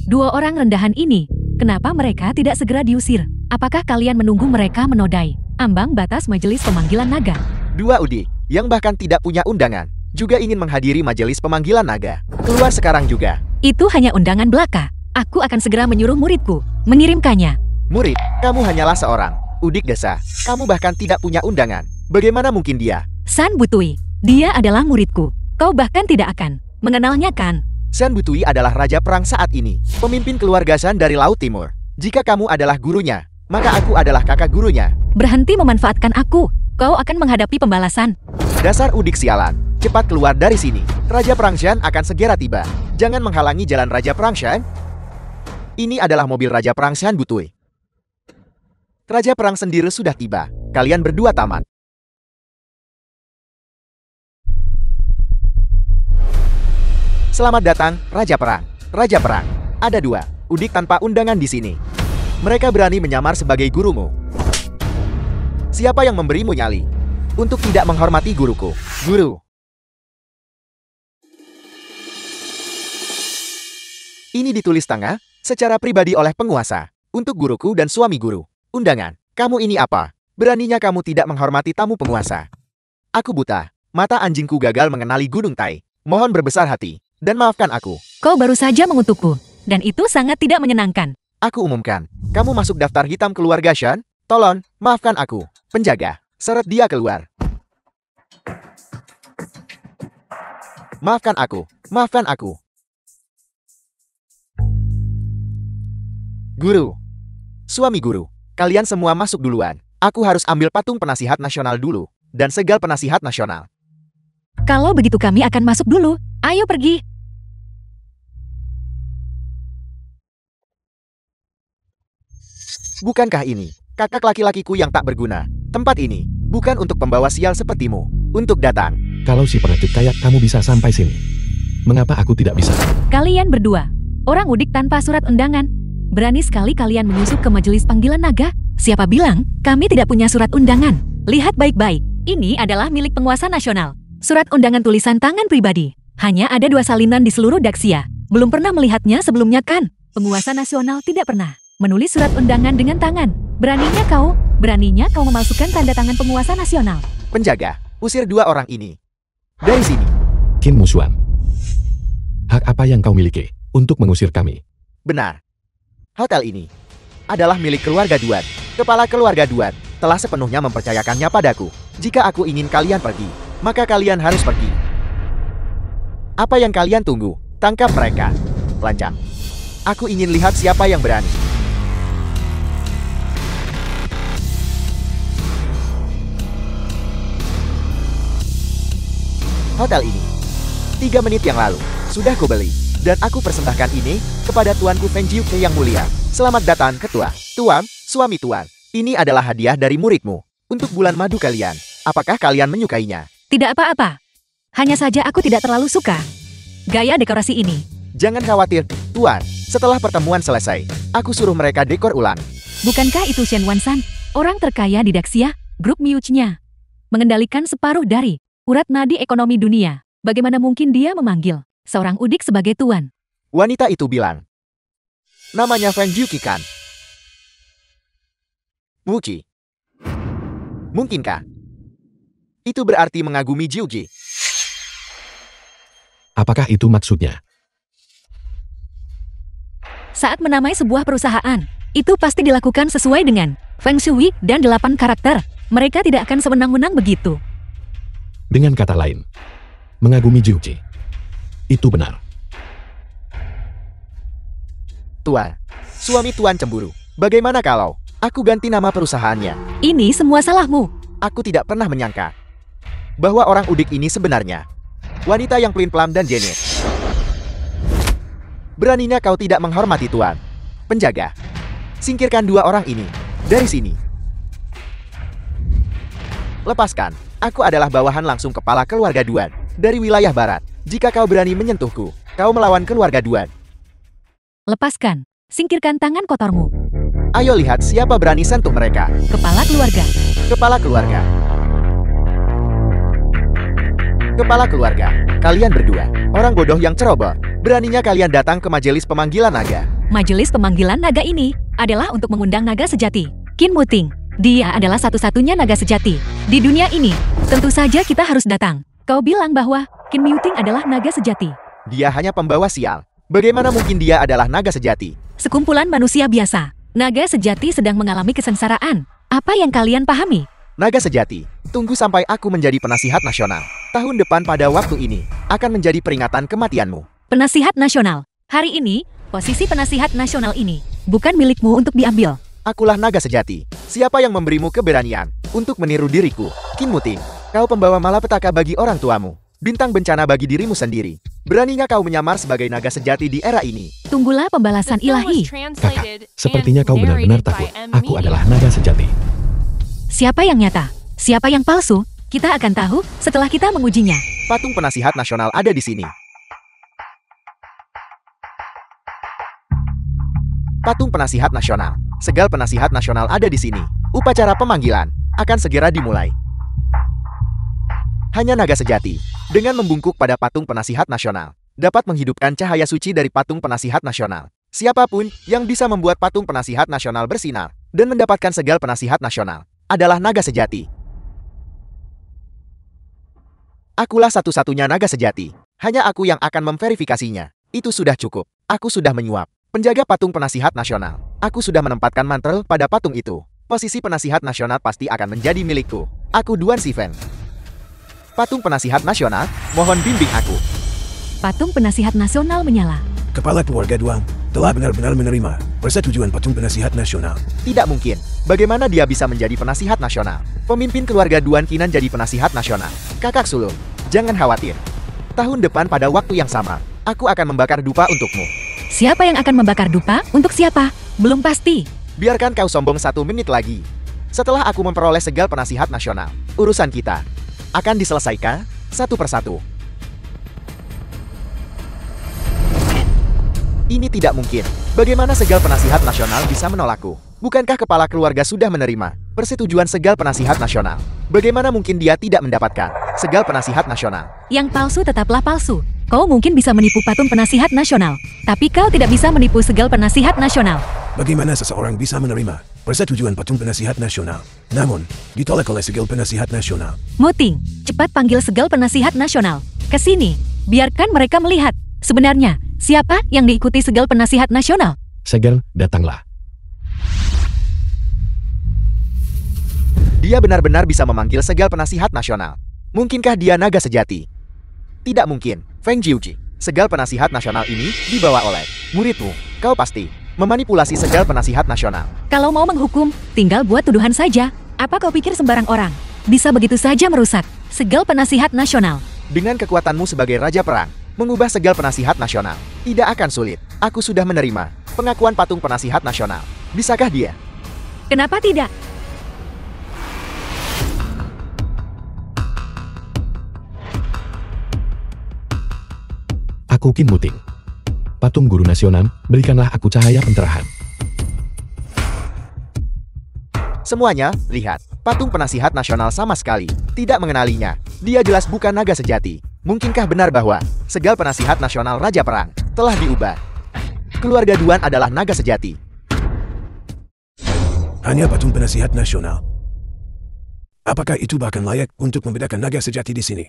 S3: 2 orang rendahan ini, kenapa mereka tidak segera diusir? Apakah kalian menunggu mereka menodai ambang batas majelis pemanggilan naga?
S1: 2 udik yang bahkan tidak punya undangan juga ingin menghadiri majelis pemanggilan naga. Keluar sekarang juga.
S3: Itu hanya undangan belaka. Aku akan segera menyuruh muridku mengirimkannya.
S1: Murid, kamu hanyalah seorang udik desa. Kamu bahkan tidak punya undangan. Bagaimana mungkin dia?
S3: San Butui, dia adalah muridku. Kau bahkan tidak akan mengenalnya kan?
S1: San Butui adalah raja perang saat ini, pemimpin keluarga San dari Laut Timur. Jika kamu adalah gurunya, maka aku adalah kakak gurunya.
S3: Berhenti memanfaatkan aku. Kau akan menghadapi pembalasan.
S1: Dasar udik sialan, cepat keluar dari sini. Raja Perang Shan akan segera tiba. Jangan menghalangi jalan Raja Perang Shan. Ini adalah mobil Raja Perang Shan Butui. Raja Perang sendiri sudah tiba. Kalian berdua tamat. Selamat datang, Raja Perang. Raja Perang, ada 2 udik tanpa undangan di sini. Mereka berani menyamar sebagai gurumu. Siapa yang memberimu nyali untuk tidak menghormati guruku? Guru. Ini ditulis tangan secara pribadi oleh penguasa untuk guruku dan suami guru. Undangan. Kamu ini apa? Beraninya kamu tidak menghormati tamu penguasa. Aku buta. Mata anjingku gagal mengenali Gunung Tai. Mohon berbesar hati dan maafkan aku.
S3: Kau baru saja mengutukku, dan itu sangat tidak menyenangkan.
S1: Aku umumkan, kamu masuk daftar hitam keluarga Shan. Tolong, maafkan aku. Penjaga, seret dia keluar. Maafkan aku, maafkan aku. Guru, suami guru, kalian semua masuk duluan. Aku harus ambil patung penasihat nasional dulu, dan segal penasihat nasional.
S3: Kalau begitu kami akan masuk dulu. Ayo pergi.
S1: Bukankah ini kakak laki-lakiku yang tak berguna? Tempat ini bukan untuk pembawa sial sepertimu. Untuk datang.
S2: Kalau si pengecut kayak kamu bisa sampai sini, mengapa aku tidak bisa?
S3: Kalian berdua, orang udik tanpa surat undangan. Berani sekali kalian menyusup ke majelis panggilan naga. Siapa bilang kami tidak punya surat undangan? Lihat baik-baik. Ini adalah milik penguasa nasional. Surat undangan tulisan tangan pribadi. Hanya ada 2 salinan di seluruh Daxia. Belum pernah melihatnya sebelumnya kan? Penguasa nasional tidak pernah menulis surat undangan dengan tangan. Beraninya kau memalsukan tanda tangan penguasa nasional.
S1: Penjaga, usir 2 orang ini dari sini.
S2: Qin Musuan, hak apa yang kau miliki untuk mengusir kami?
S1: Benar. Hotel ini adalah milik keluarga Duat. Kepala keluarga Duat telah sepenuhnya mempercayakannya padaku. Jika aku ingin kalian pergi, maka kalian harus pergi. Apa yang kalian tunggu? Tangkap mereka. Lancang. Aku ingin lihat siapa yang berani. hotel ini. 3 menit yang lalu, sudah kubeli. Dan aku persembahkan ini kepada tuanku Feng Jiuke yang mulia. Selamat datang ketua. Tuan, suami tuan. Ini adalah hadiah dari muridmu. Untuk bulan madu kalian. Apakah kalian menyukainya?
S3: Tidak apa-apa. Hanya saja aku tidak terlalu suka gaya dekorasi ini.
S1: Jangan khawatir, tuan. Setelah pertemuan selesai, aku suruh mereka dekor ulang.
S3: Bukankah itu Shen Wansan, orang terkaya di Daxia, grup Miuch-nya? Mengendalikan separuh dari urat nadi ekonomi dunia. Bagaimana mungkin dia memanggil seorang udik sebagai tuan?
S1: Wanita itu bilang. Namanya Feng Jiuki kan? Wuji. Mungkinkah? Itu berarti mengagumi Jiuji.
S2: Apakah itu maksudnya?
S3: Saat menamai sebuah perusahaan, itu pasti dilakukan sesuai dengan Feng Shui dan 8 karakter. Mereka tidak akan sewenang-wenang begitu.
S2: Dengan kata lain, mengagumi Jiuji. Itu benar.
S1: Tuan, suami tuan cemburu. Bagaimana kalau aku ganti nama perusahaannya?
S3: Ini semua salahmu.
S1: Aku tidak pernah menyangka bahwa orang udik ini sebenarnya wanita yang pelin-pelan dan jenius. Beraninya kau tidak menghormati tuan. Penjaga, singkirkan 2 orang ini dari sini. Lepaskan, aku adalah bawahan langsung kepala keluarga Duan dari wilayah barat. Jika kau berani menyentuhku, kau melawan keluarga Duan.
S3: Lepaskan, singkirkan tangan kotormu.
S1: Ayo lihat siapa berani sentuh mereka.
S3: Kepala keluarga.
S1: Kepala keluarga. Kepala keluarga, kalian berdua, orang bodoh yang ceroboh. Beraninya kalian datang ke majelis pemanggilan naga.
S3: Majelis pemanggilan naga ini adalah untuk mengundang naga sejati. Qin Muting, dia adalah satu-satunya naga sejati di dunia ini. Tentu saja kita harus datang. Kau bilang bahwa Qin Muting adalah naga sejati.
S1: Dia hanya pembawa sial. Bagaimana mungkin dia adalah naga sejati?
S3: Sekumpulan manusia biasa. Naga sejati sedang mengalami kesengsaraan. Apa yang kalian pahami?
S1: Naga sejati, tunggu sampai aku menjadi penasihat nasional. Tahun depan pada waktu ini, akan menjadi peringatan kematianmu.
S3: Penasihat nasional. Hari ini, posisi penasihat nasional ini bukan milikmu untuk diambil.
S1: Akulah naga sejati. Siapa yang memberimu keberanian untuk meniru diriku? Qin Muting, kau pembawa malapetaka bagi orang tuamu. Bintang bencana bagi dirimu sendiri. Beraninya kau menyamar sebagai naga sejati di era ini?
S3: Tunggulah pembalasan ilahi.
S2: Kakak, sepertinya kau benar-benar takut. Aku adalah naga sejati.
S3: Siapa yang nyata? Siapa yang palsu? Kita akan tahu setelah kita mengujinya.
S1: Patung penasihat nasional ada di sini. Patung penasihat nasional. Segal penasihat nasional ada di sini. Upacara pemanggilan akan segera dimulai. Hanya naga sejati, dengan membungkuk pada patung penasihat nasional, dapat menghidupkan cahaya suci dari patung penasihat nasional. Siapapun yang bisa membuat patung penasihat nasional bersinar dan mendapatkan segal penasihat nasional adalah naga sejati. Akulah satu-satunya naga sejati. Hanya aku yang akan memverifikasinya. Itu sudah cukup. Aku sudah menyuap. Penjaga patung penasihat nasional. Aku sudah menempatkan mantel pada patung itu. Posisi penasihat nasional pasti akan menjadi milikku. Aku Duan Sifen. Patung penasihat nasional, mohon bimbing aku.
S3: Patung penasihat nasional menyala.
S4: Kepala keluarga Duan telah benar-benar menerima persetujuan patung penasihat nasional.
S1: Tidak mungkin. Bagaimana dia bisa menjadi penasihat nasional? Pemimpin keluarga Duan Qinan jadi penasihat nasional. Kakak sulung, jangan khawatir. Tahun depan pada waktu yang sama, aku akan membakar dupa untukmu.
S3: Siapa yang akan membakar dupa? Untuk siapa? Belum pasti.
S1: Biarkan kau sombong 1 menit lagi. Setelah aku memperoleh segal penasihat nasional, urusan kita akan diselesaikan satu persatu. Ini tidak mungkin. Bagaimana segal penasihat nasional bisa menolakku? Bukankah kepala keluarga sudah menerima persetujuan segal penasihat nasional? Bagaimana mungkin dia tidak mendapatkan segal penasihat nasional?
S3: Yang palsu tetaplah palsu. Kau mungkin bisa menipu patung penasihat nasional, tapi kau tidak bisa menipu segal penasihat nasional.
S4: Bagaimana seseorang bisa menerima persetujuan patung penasihat nasional, namun ditolak oleh segal penasihat nasional?
S3: Muting, cepat panggil segal penasihat nasional. Ke sini, biarkan mereka melihat. Sebenarnya, siapa yang diikuti segal penasihat nasional?
S2: Segal, datanglah.
S1: Dia benar-benar bisa memanggil segal penasihat nasional. Mungkinkah dia naga sejati? Tidak mungkin. Feng Jiuji, segal penasihat nasional ini dibawa oleh muridmu. Kau pasti memanipulasi segal penasihat nasional.
S3: Kalau mau menghukum, tinggal buat tuduhan saja. Apa kau pikir sembarang orang bisa begitu saja merusak segal penasihat nasional?
S1: Dengan kekuatanmu sebagai Raja Perang, mengubah segel penasihat nasional tidak akan sulit. Aku sudah menerima pengakuan patung penasihat nasional. Bisakah dia?
S3: Kenapa tidak?
S2: Aku Qin Muting. Patung Guru Nasional, berikanlah aku cahaya pencerahan.
S1: Semuanya, lihat. Patung penasihat nasional sama sekali tidak mengenalinya. Dia jelas bukan naga sejati. Mungkinkah benar bahwa segel penasihat nasional Raja Perang telah diubah? Keluarga Duan adalah naga sejati.
S4: Hanya patung penasihat nasional. Apakah itu bahkan layak untuk membedakan naga sejati di sini?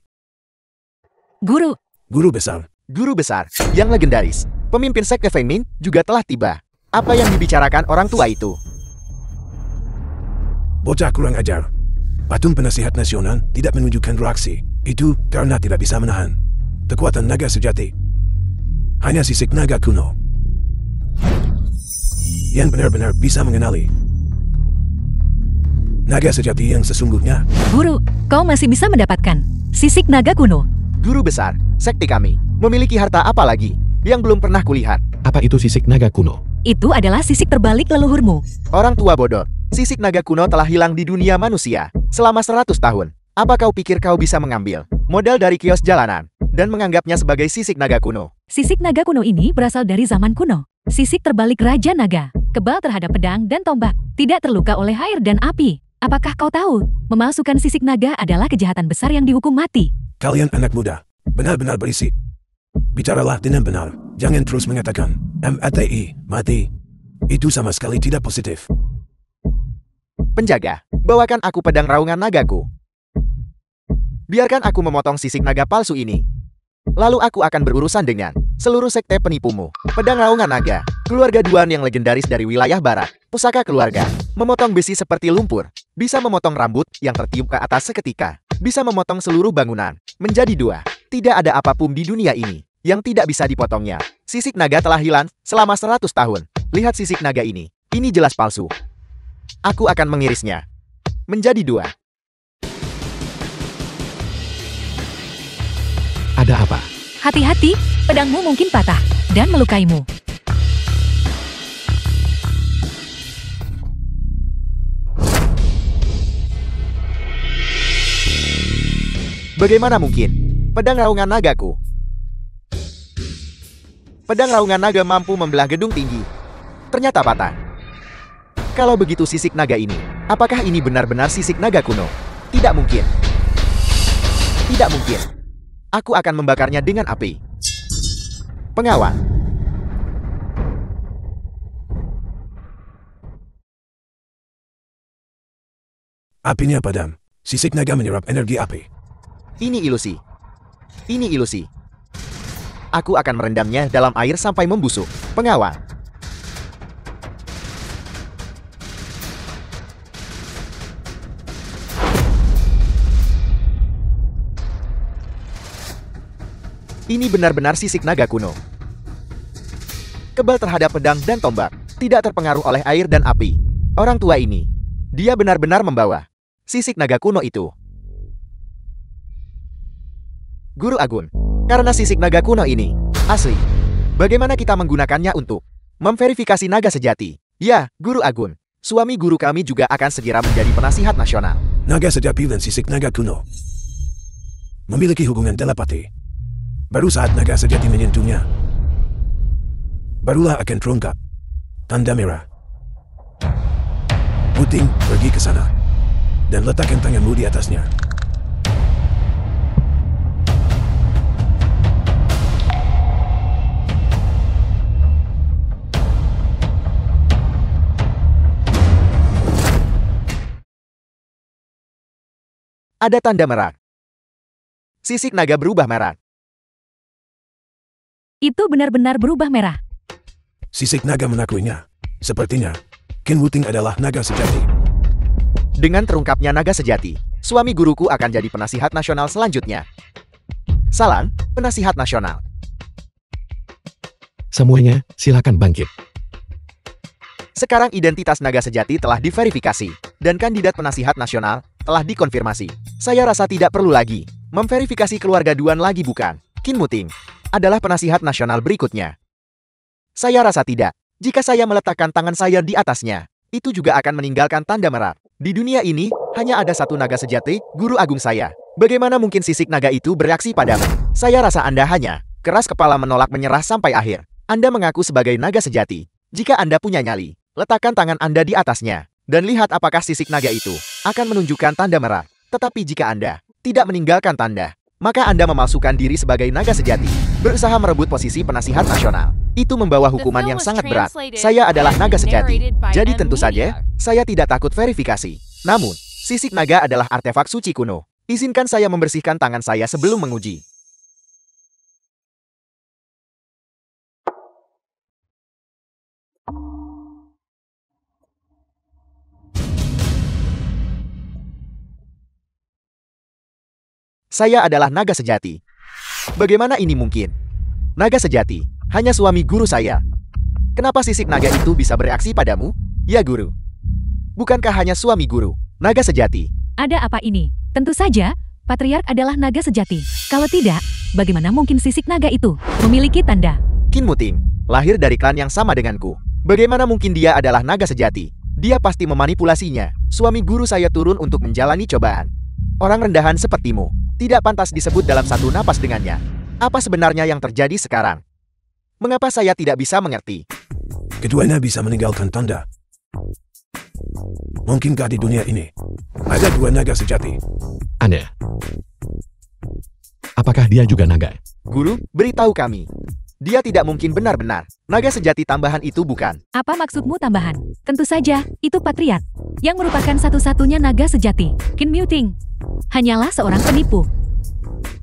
S3: Guru,
S4: Guru besar.
S1: Guru besar yang legendaris, pemimpin sekte Feng Ming juga telah tiba. Apa yang dibicarakan orang tua itu?
S4: Bocah kurang ajar. Patung penasihat nasional tidak menunjukkan reaksi. Itu karena tidak bisa menahan kekuatan naga sejati. Hanya sisik naga kuno yang benar-benar bisa mengenali naga sejati yang sesungguhnya.
S3: Guru, kau masih bisa mendapatkan sisik naga kuno.
S1: Guru besar, sekte kami memiliki harta apa lagi yang belum pernah kulihat?
S2: Apa itu sisik naga kuno?
S3: Itu adalah sisik terbalik leluhurmu.
S1: Orang tua bodoh. Sisik naga kuno telah hilang di dunia manusia selama 100 tahun. Apa kau pikir kau bisa mengambil modal dari kios jalanan dan menganggapnya sebagai sisik naga kuno?
S3: Sisik naga kuno ini berasal dari zaman kuno. Sisik terbalik Raja Naga, kebal terhadap pedang dan tombak, tidak terluka oleh air dan api. Apakah kau tahu, memalsukan sisik naga adalah kejahatan besar yang dihukum mati?
S4: Kalian anak muda, benar-benar berisik. Bicaralah dengan benar. Jangan terus mengatakan MATI, mati. Itu sama sekali tidak positif.
S1: Penjaga, bawakan aku pedang raungan nagaku. Biarkan aku memotong sisik naga palsu ini. Lalu aku akan berurusan dengan seluruh sekte penipumu. Pedang raungan naga, keluarga Duan yang legendaris dari wilayah barat. Pusaka keluarga, memotong besi seperti lumpur. Bisa memotong rambut yang tertiup ke atas seketika. Bisa memotong seluruh bangunan menjadi dua. Tidak ada apapun di dunia ini yang tidak bisa dipotongnya. Sisik naga telah hilang selama 100 tahun. Lihat sisik naga ini jelas palsu. Aku akan mengirisnya menjadi dua.
S2: Ada apa?
S3: Hati-hati, pedangmu mungkin patah dan melukaimu.
S1: Bagaimana mungkin? Pedang raungan nagaku. Pedang raungan naga mampu membelah gedung tinggi. Ternyata patah. Kalau begitu sisik naga ini, apakah ini benar-benar sisik naga kuno? Tidak mungkin. Tidak mungkin. Aku akan membakarnya dengan api. Pengawal.
S4: Apinya padam. Sisik naga menyerap energi api.
S1: Ini ilusi. Ini ilusi. Aku akan merendamnya dalam air sampai membusuk. Pengawal. Ini benar-benar sisik naga kuno. Kebal terhadap pedang dan tombak, tidak terpengaruh oleh air dan api. Orang tua ini, dia benar-benar membawa sisik naga kuno itu. Guru Agun, karena sisik naga kuno ini asli, bagaimana kita menggunakannya untuk memverifikasi naga sejati? Ya, Guru Agun, suami guru kami juga akan segera menjadi penasihat nasional.
S4: Naga sejati dan sisik naga kuno memiliki hubungan telepati. Baru saat naga sejati menyentuhnya, barulah akan terungkap tanda merah. Muting, pergi ke sana dan letakkan tanganmu di atasnya.
S1: Ada tanda merah. Sisik naga berubah merah.
S3: Itu benar-benar berubah merah.
S4: Sisik naga mengakuinya. Sepertinya, Qin Wuting adalah naga sejati.
S1: Dengan terungkapnya naga sejati, suami guruku akan jadi penasihat nasional selanjutnya. Salam, penasihat nasional.
S2: Semuanya, silakan bangkit.
S1: Sekarang identitas naga sejati telah diverifikasi, dan kandidat penasihat nasional telah dikonfirmasi. Saya rasa tidak perlu lagi Memverifikasi keluarga Duan lagi bukan? Qin Muting adalah penasihat nasional berikutnya. Saya rasa tidak. Jika saya meletakkan tangan saya di atasnya, itu juga akan meninggalkan tanda merah. Di dunia ini, hanya ada satu naga sejati, guru agung saya. Bagaimana mungkin sisik naga itu bereaksi padamu? Saya rasa Anda hanya keras kepala menolak menyerah sampai akhir. Anda mengaku sebagai naga sejati. Jika Anda punya nyali, letakkan tangan Anda di atasnya, dan lihat apakah sisik naga itu akan menunjukkan tanda merah. Tetapi jika Anda tidak meninggalkan tanda, maka Anda memalsukan diri sebagai naga sejati, berusaha merebut posisi penasihat nasional. Itu membawa hukuman yang sangat berat. Saya adalah naga sejati, jadi tentu saja, saya tidak takut verifikasi. Namun, sisik naga adalah artefak suci kuno. Izinkan saya membersihkan tangan saya sebelum menguji. Saya adalah naga sejati. Bagaimana ini mungkin? Naga sejati, hanya suami guru saya. Kenapa sisik naga itu bisa bereaksi padamu? Ya guru. Bukankah hanya suami guru, naga sejati?
S3: Ada apa ini? Tentu saja, Patriark adalah naga sejati. Kalau tidak, bagaimana mungkin sisik naga itu memiliki tanda?
S1: Qin Muting lahir dari klan yang sama denganku. Bagaimana mungkin dia adalah naga sejati? Dia pasti memanipulasinya. Suami guru saya turun untuk menjalani cobaan. Orang rendahan sepertimu tidak pantas disebut dalam satu napas dengannya. Apa sebenarnya yang terjadi sekarang? Mengapa saya tidak bisa mengerti?
S4: Keduanya bisa meninggalkan tanda. Mungkinkah di dunia ini ada dua naga sejati?
S2: Aneh. Apakah dia juga naga?
S1: Guru, beritahu kami. Dia tidak mungkin benar-benar naga sejati tambahan itu bukan?
S3: Apa maksudmu tambahan? Tentu saja, itu Patriark, yang merupakan satu-satunya naga sejati. Qin Muting hanyalah seorang penipu.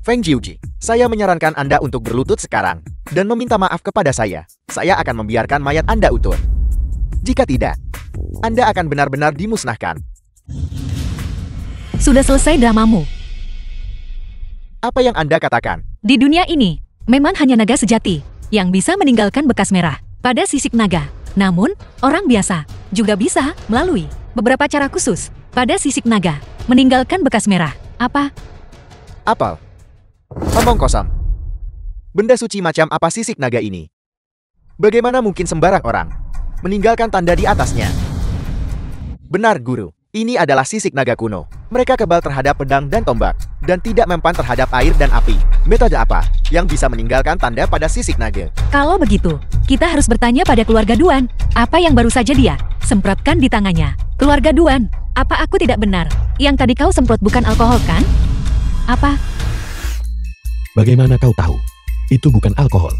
S1: Feng Jiuji, saya menyarankan Anda untuk berlutut sekarang dan meminta maaf kepada saya. Saya akan membiarkan mayat Anda utuh. Jika tidak, Anda akan benar-benar dimusnahkan.
S3: Sudah selesai dramamu.
S1: Apa yang Anda katakan?
S3: Di dunia ini, memang hanya naga sejati yang bisa meninggalkan bekas merah pada sisik naga. Namun, orang biasa juga bisa melalui beberapa cara khusus pada sisik naga meninggalkan bekas merah. Apa?
S1: Apel. Omong kosong. Benda suci macam apa sisik naga ini? Bagaimana mungkin sembarang orang meninggalkan tanda di atasnya? Benar, guru. Ini adalah sisik naga kuno. Mereka kebal terhadap pedang dan tombak, dan tidak mempan terhadap air dan api. Metode apa yang bisa meninggalkan tanda pada sisik naga?
S3: Kalau begitu, kita harus bertanya pada keluarga Duan. Apa yang baru saja dia semprotkan di tangannya? Keluarga Duan, apa aku tidak benar? Yang tadi kau semprot bukan alkohol, kan? Apa?
S2: Bagaimana kau tahu? Itu bukan alkohol.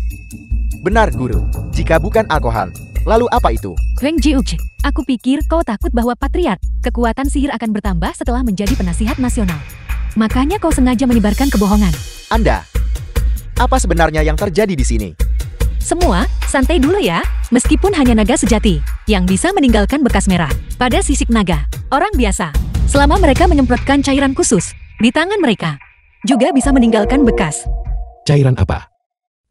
S1: Benar, guru. Jika bukan alkohol, lalu apa itu?
S3: Feng Jiuji, aku pikir kau takut bahwa Patriark, kekuatan sihir akan bertambah setelah menjadi penasihat nasional. Makanya kau sengaja menyebarkan kebohongan.
S1: Anda, apa sebenarnya yang terjadi di sini?
S3: Semua, santai dulu ya. Meskipun hanya naga sejati yang bisa meninggalkan bekas merah pada sisik naga, orang biasa, selama mereka menyemprotkan cairan khusus di tangan mereka, juga bisa meninggalkan bekas.
S2: Cairan apa?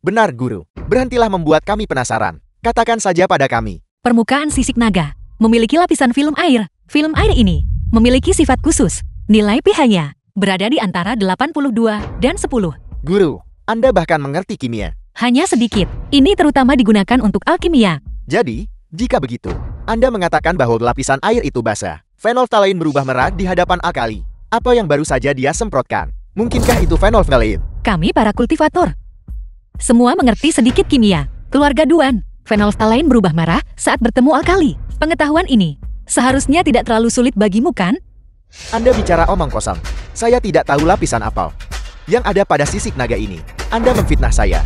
S1: Benar, guru. Berhentilah membuat kami penasaran. Katakan saja pada kami.
S3: Permukaan sisik naga memiliki lapisan film air. Film air ini memiliki sifat khusus. Nilai pH-nya berada di antara 82 dan 10.
S1: Guru, Anda bahkan mengerti kimia.
S3: Hanya sedikit. Ini terutama digunakan untuk alkimia.
S1: Jadi, jika begitu, Anda mengatakan bahwa lapisan air itu basah. Phenolphthalein berubah merah di hadapan alkali. Apa yang baru saja dia semprotkan? Mungkinkah itu phenolphthalein?
S3: Kami para kultivator semua mengerti sedikit kimia. Keluarga Duan, phenolphthalein berubah merah saat bertemu alkali. Pengetahuan ini seharusnya tidak terlalu sulit bagimu, kan?
S1: Anda bicara omong kosong. Saya tidak tahu lapisan apa yang ada pada sisik naga ini. Anda memfitnah saya.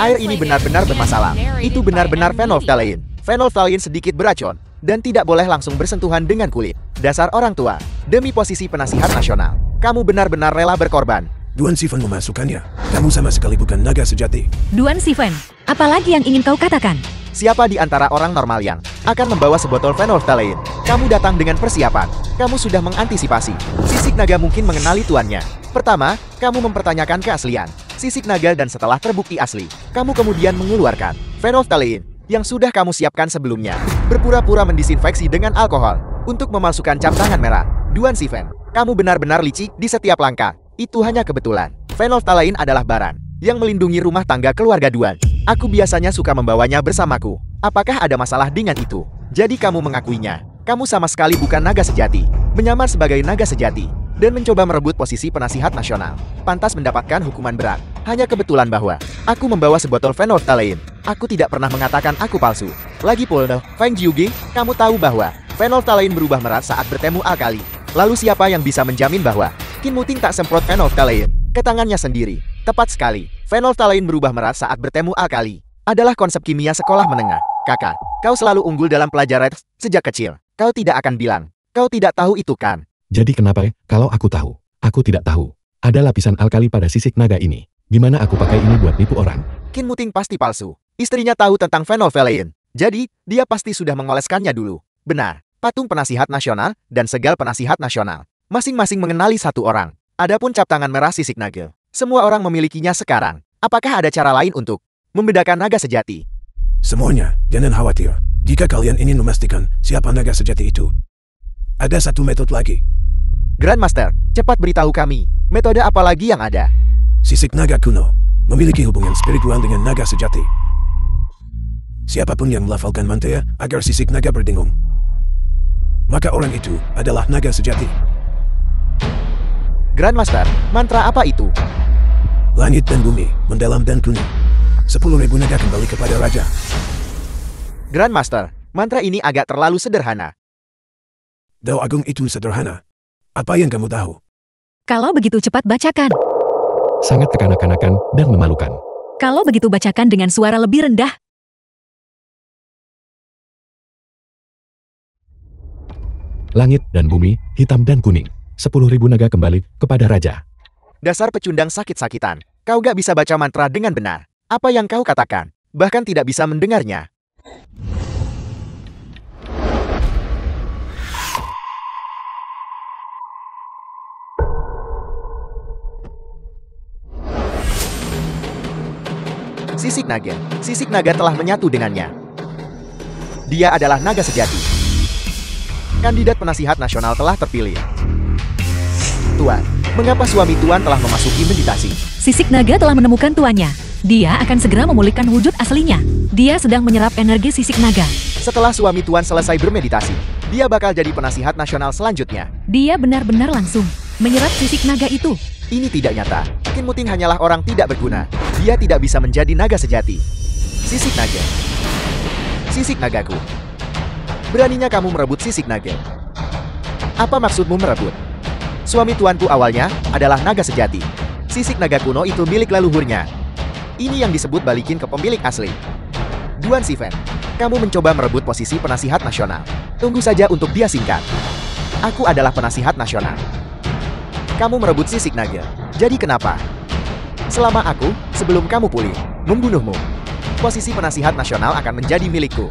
S1: Air ini benar-benar bermasalah. Itu benar-benar phenolphthalein. Phenolphthalein sedikit beracun dan tidak boleh langsung bersentuhan dengan kulit. Dasar orang tua, demi posisi penasihat nasional, kamu benar-benar rela berkorban.
S4: Duan Sifen memasukkannya. Kamu sama sekali bukan naga sejati.
S3: Duan Sifen, apalagi yang ingin kau katakan?
S1: Siapa di antara orang normal yang akan membawa sebotol phenolphthalein? Kamu datang dengan persiapan. Kamu sudah mengantisipasi. Sisik naga mungkin mengenali tuannya. Pertama, kamu mempertanyakan keaslian sisik naga dan setelah terbukti asli, kamu kemudian mengeluarkan Phenolphthalein, yang sudah kamu siapkan sebelumnya, berpura-pura mendisinfeksi dengan alkohol untuk memalsukan cap tangan merah. Duan Sifen, kamu benar-benar licik di setiap langkah. Itu hanya kebetulan. Phenolphthalein adalah barang yang melindungi rumah tangga keluarga Duan. Aku biasanya suka membawanya bersamaku. Apakah ada masalah dengan itu? Jadi kamu mengakuinya. Kamu sama sekali bukan naga sejati, menyamar sebagai naga sejati, dan mencoba merebut posisi penasihat nasional. Pantas mendapatkan hukuman berat. Hanya kebetulan bahwa aku membawa sebotol phenolphthalein. Aku tidak pernah mengatakan aku palsu. Lagi pula, Feng Jiuge, kamu tahu bahwa phenolphthalein berubah merat saat bertemu alkali. Lalu siapa yang bisa menjamin bahwa Qin Muting tak semprot phenolphthalein ke tangannya sendiri? Tepat sekali, phenolphthalein berubah merat saat bertemu alkali. Adalah konsep kimia sekolah menengah. Kakak, kau selalu unggul dalam pelajaran sejak kecil. Kau tidak akan bilang, kau tidak tahu itu kan?
S2: Jadi kenapa kalau aku tahu? Aku tidak tahu. Ada lapisan alkali pada sisik naga ini. Gimana aku pakai ini buat nipu orang?
S1: Qin Muting pasti palsu. Istrinya tahu tentang phenolphthalein. Jadi, dia pasti sudah mengoleskannya dulu. Benar, patung penasihat nasional dan segal penasihat nasional. Masing-masing mengenali satu orang. Adapun cap tangan merah sisik naga, semua orang memilikinya sekarang. Apakah ada cara lain untuk membedakan naga sejati?
S4: Semuanya, jangan khawatir. Jika kalian ingin memastikan siapa naga sejati itu, ada satu metode lagi.
S1: Grandmaster, cepat beritahu kami, metode apa lagi yang ada?
S4: Sisik naga kuno memiliki hubungan spiritual dengan naga sejati. Siapapun yang melafalkan mantra agar sisik naga berdengung, maka orang itu adalah naga sejati.
S1: Grandmaster, mantra apa itu?
S4: Langit dan bumi, mendalam dan kuning. 10.000 naga kembali kepada raja.
S1: Grandmaster, mantra ini agak terlalu sederhana.
S4: Dao Agung itu sederhana. Apa yang kamu tahu?
S3: Kalau begitu cepat bacakan.
S2: Sangat kekanak-kanakan dan memalukan.
S3: Kalau begitu bacakan dengan suara lebih rendah.
S2: Langit dan bumi, hitam dan kuning. 10.000 naga kembali kepada raja.
S1: Dasar pecundang sakit-sakitan. Kau gak bisa baca mantra dengan benar. Apa yang kau katakan, bahkan tidak bisa mendengarnya. Sisik naga telah menyatu dengannya. Dia adalah naga sejati. Kandidat penasihat nasional telah terpilih. Tuan, mengapa suami Tuan telah memasuki meditasi?
S3: Sisik naga telah menemukan tuannya. Dia akan segera memulihkan wujud aslinya. Dia sedang menyerap energi sisik naga.
S1: Setelah suami Tuan selesai bermeditasi, dia bakal jadi penasihat nasional selanjutnya.
S3: Dia benar-benar langsung menyerap sisik naga itu.
S1: Ini tidak nyata. Qin Muting hanyalah orang tidak berguna. Dia tidak bisa menjadi naga sejati. Sisik naga. Sisik nagaku. Beraninya kamu merebut sisik naga. Apa maksudmu merebut? Suami tuanku awalnya adalah naga sejati. Sisik naga kuno itu milik leluhurnya. Ini yang disebut balikin ke pemilik asli. Duan Sifen, kamu mencoba merebut posisi penasihat nasional. Tunggu saja untuk dia singkat. Aku adalah penasihat nasional. Kamu merebut sisik naga. Jadi kenapa? Selama aku, sebelum kamu pulih, membunuhmu. Posisi penasihat nasional akan menjadi milikku.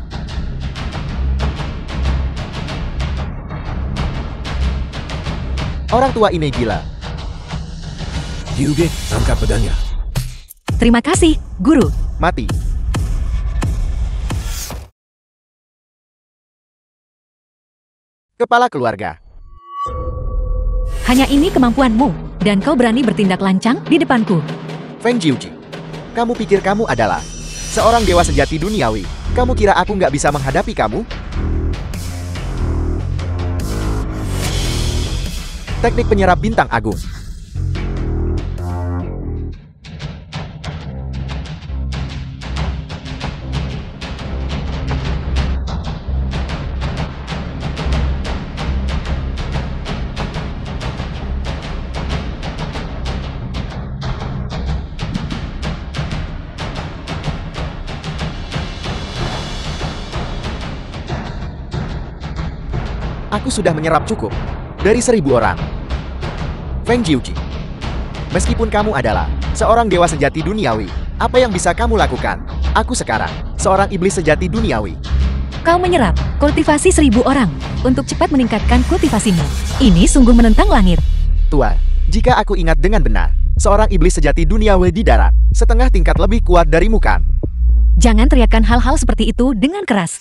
S1: Orang tua ini gila.
S4: Jiuge, angkat pedangnya.
S3: Terima kasih, Guru.
S1: Mati. Kepala keluarga.
S3: Hanya ini kemampuanmu, dan kau berani bertindak lancang di depanku.
S1: Feng Jiuji, kamu pikir kamu adalah seorang dewa sejati duniawi? Kamu kira aku nggak bisa menghadapi kamu? Teknik penyerap bintang agung. Aku sudah menyerap cukup dari 1.000 orang. Feng Jiuji, meskipun kamu adalah seorang dewa sejati duniawi, apa yang bisa kamu lakukan? Aku sekarang seorang iblis sejati duniawi.
S3: Kau menyerap kultivasi 1.000 orang untuk cepat meningkatkan kultivasimu. Ini sungguh menentang langit.
S1: Tuan, jika aku ingat dengan benar, seorang iblis sejati duniawi di darat, setengah tingkat lebih kuat darimu kan?
S3: Jangan teriakkan hal-hal seperti itu dengan keras.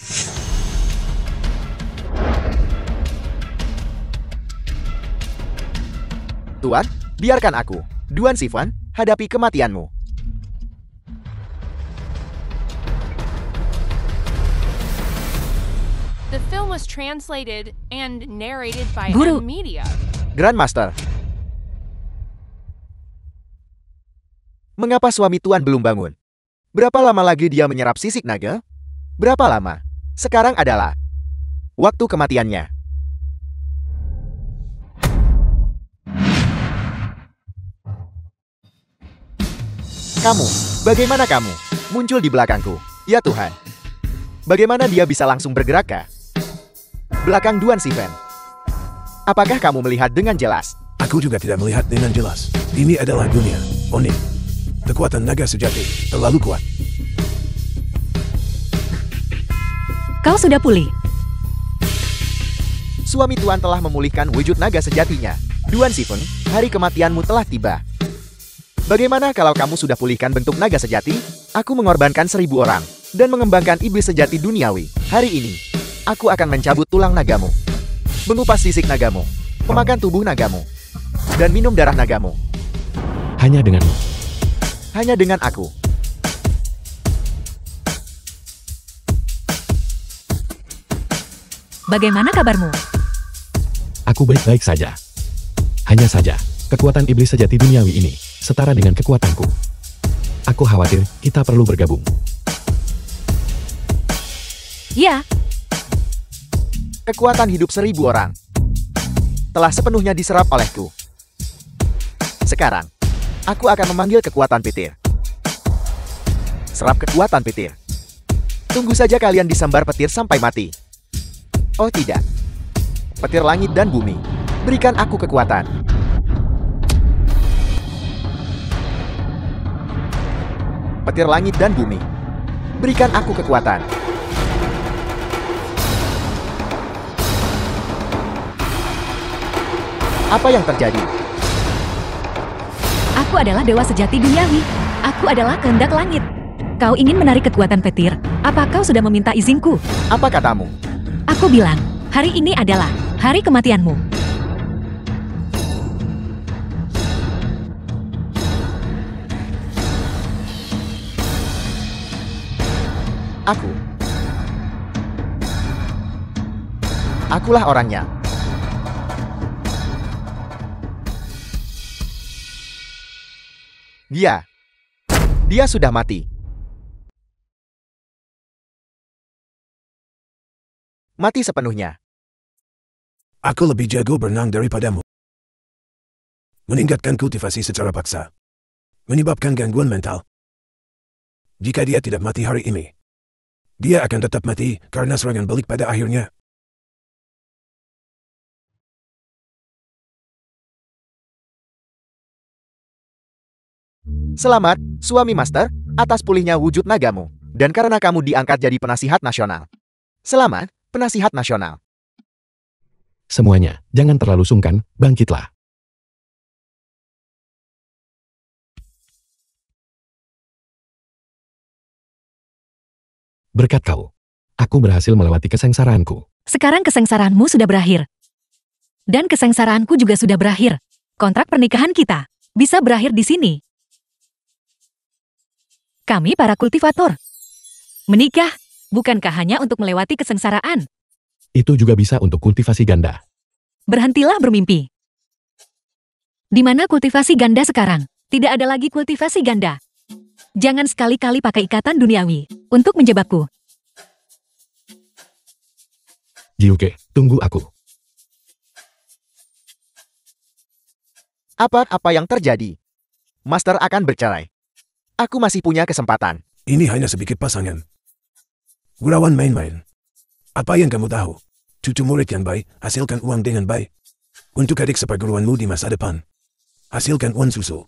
S1: Tuan, biarkan aku, Duan Sifan, hadapi kematianmu.
S5: The film was translated and narrated by
S3: Guru.
S5: Media.
S1: Grandmaster. Mengapa suami Tuan belum bangun? Berapa lama lagi dia menyerap sisik naga? Berapa lama? Sekarang adalah waktu kematiannya. Kamu, bagaimana kamu? Muncul di belakangku. Ya Tuhan. Bagaimana dia bisa langsung bergerak kah? Belakang Duan Sifan. Apakah kamu melihat dengan jelas?
S4: Aku juga tidak melihat dengan jelas. Ini adalah dunia. Oni. Kekuatan naga sejati terlalu kuat.
S3: Kau sudah pulih.
S1: Suami Tuan telah memulihkan wujud naga sejatinya. Duan Sifan, hari kematianmu telah tiba. Bagaimana kalau kamu sudah pulihkan bentuk naga sejati? Aku mengorbankan 1000 orang dan mengembangkan iblis sejati duniawi. Hari ini, aku akan mencabut tulang nagamu, mengupas sisik nagamu, memakan tubuh nagamu, dan minum darah nagamu.
S2: Hanya denganmu.
S1: Hanya dengan aku.
S3: Bagaimana kabarmu?
S2: Aku baik-baik saja. Hanya saja, kekuatan iblis sejati duniawi ini setara dengan kekuatanku. Aku khawatir kita perlu bergabung.
S3: Ya,
S1: Kekuatan hidup 1000 orang telah sepenuhnya diserap olehku. Sekarang, aku akan memanggil kekuatan petir. Serap kekuatan petir. Tunggu saja kalian disambar petir sampai mati. Oh tidak. Petir langit dan bumi, berikan aku kekuatan. Petir langit dan bumi, berikan aku kekuatan. Apa yang terjadi?
S3: aku adalah dewa sejati duniawi. Aku adalah kehendak langit. Kau ingin menarik kekuatan petir? Apa kau sudah meminta izinku?
S1: Apa katamu?
S3: Aku bilang, hari ini adalah hari kematianmu.
S1: Akulah orangnya. Dia sudah mati. Mati sepenuhnya.
S4: Aku lebih jago berenang daripadamu. Meningkatkan kultivasi secara paksa. Menyebabkan gangguan mental. Jika dia tidak mati hari ini, dia akan tetap mati karena serangan balik pada akhirnya.
S1: Selamat, suami master, atas pulihnya wujud nagamu. Dan karena kamu diangkat jadi penasihat nasional. Selamat, penasihat nasional.
S2: Semuanya, jangan terlalu sungkan, bangkitlah. Berkat kau, aku berhasil melewati kesengsaraanku.
S3: Sekarang kesengsaraanmu sudah berakhir. Dan kesengsaraanku juga sudah berakhir. Kontrak pernikahan kita bisa berakhir di sini. Kami para kultivator. Menikah, bukankah hanya untuk melewati kesengsaraan?
S2: Itu juga bisa untuk kultivasi ganda.
S3: Berhentilah bermimpi. Di mana kultivasi ganda sekarang? Tidak ada lagi kultivasi ganda. Jangan sekali-kali pakai ikatan duniawi untuk menjebakku.
S2: Jiuke, tunggu aku.
S1: Apa yang terjadi? Master akan bercerai. Aku masih punya kesempatan.
S4: Ini hanya sedikit pasangan. Gurawan main-main. Apa yang kamu tahu? Cucu murid yang baik, hasilkan uang dengan baik. Untuk adik seperguruanmu di masa depan. Hasilkan uang susu.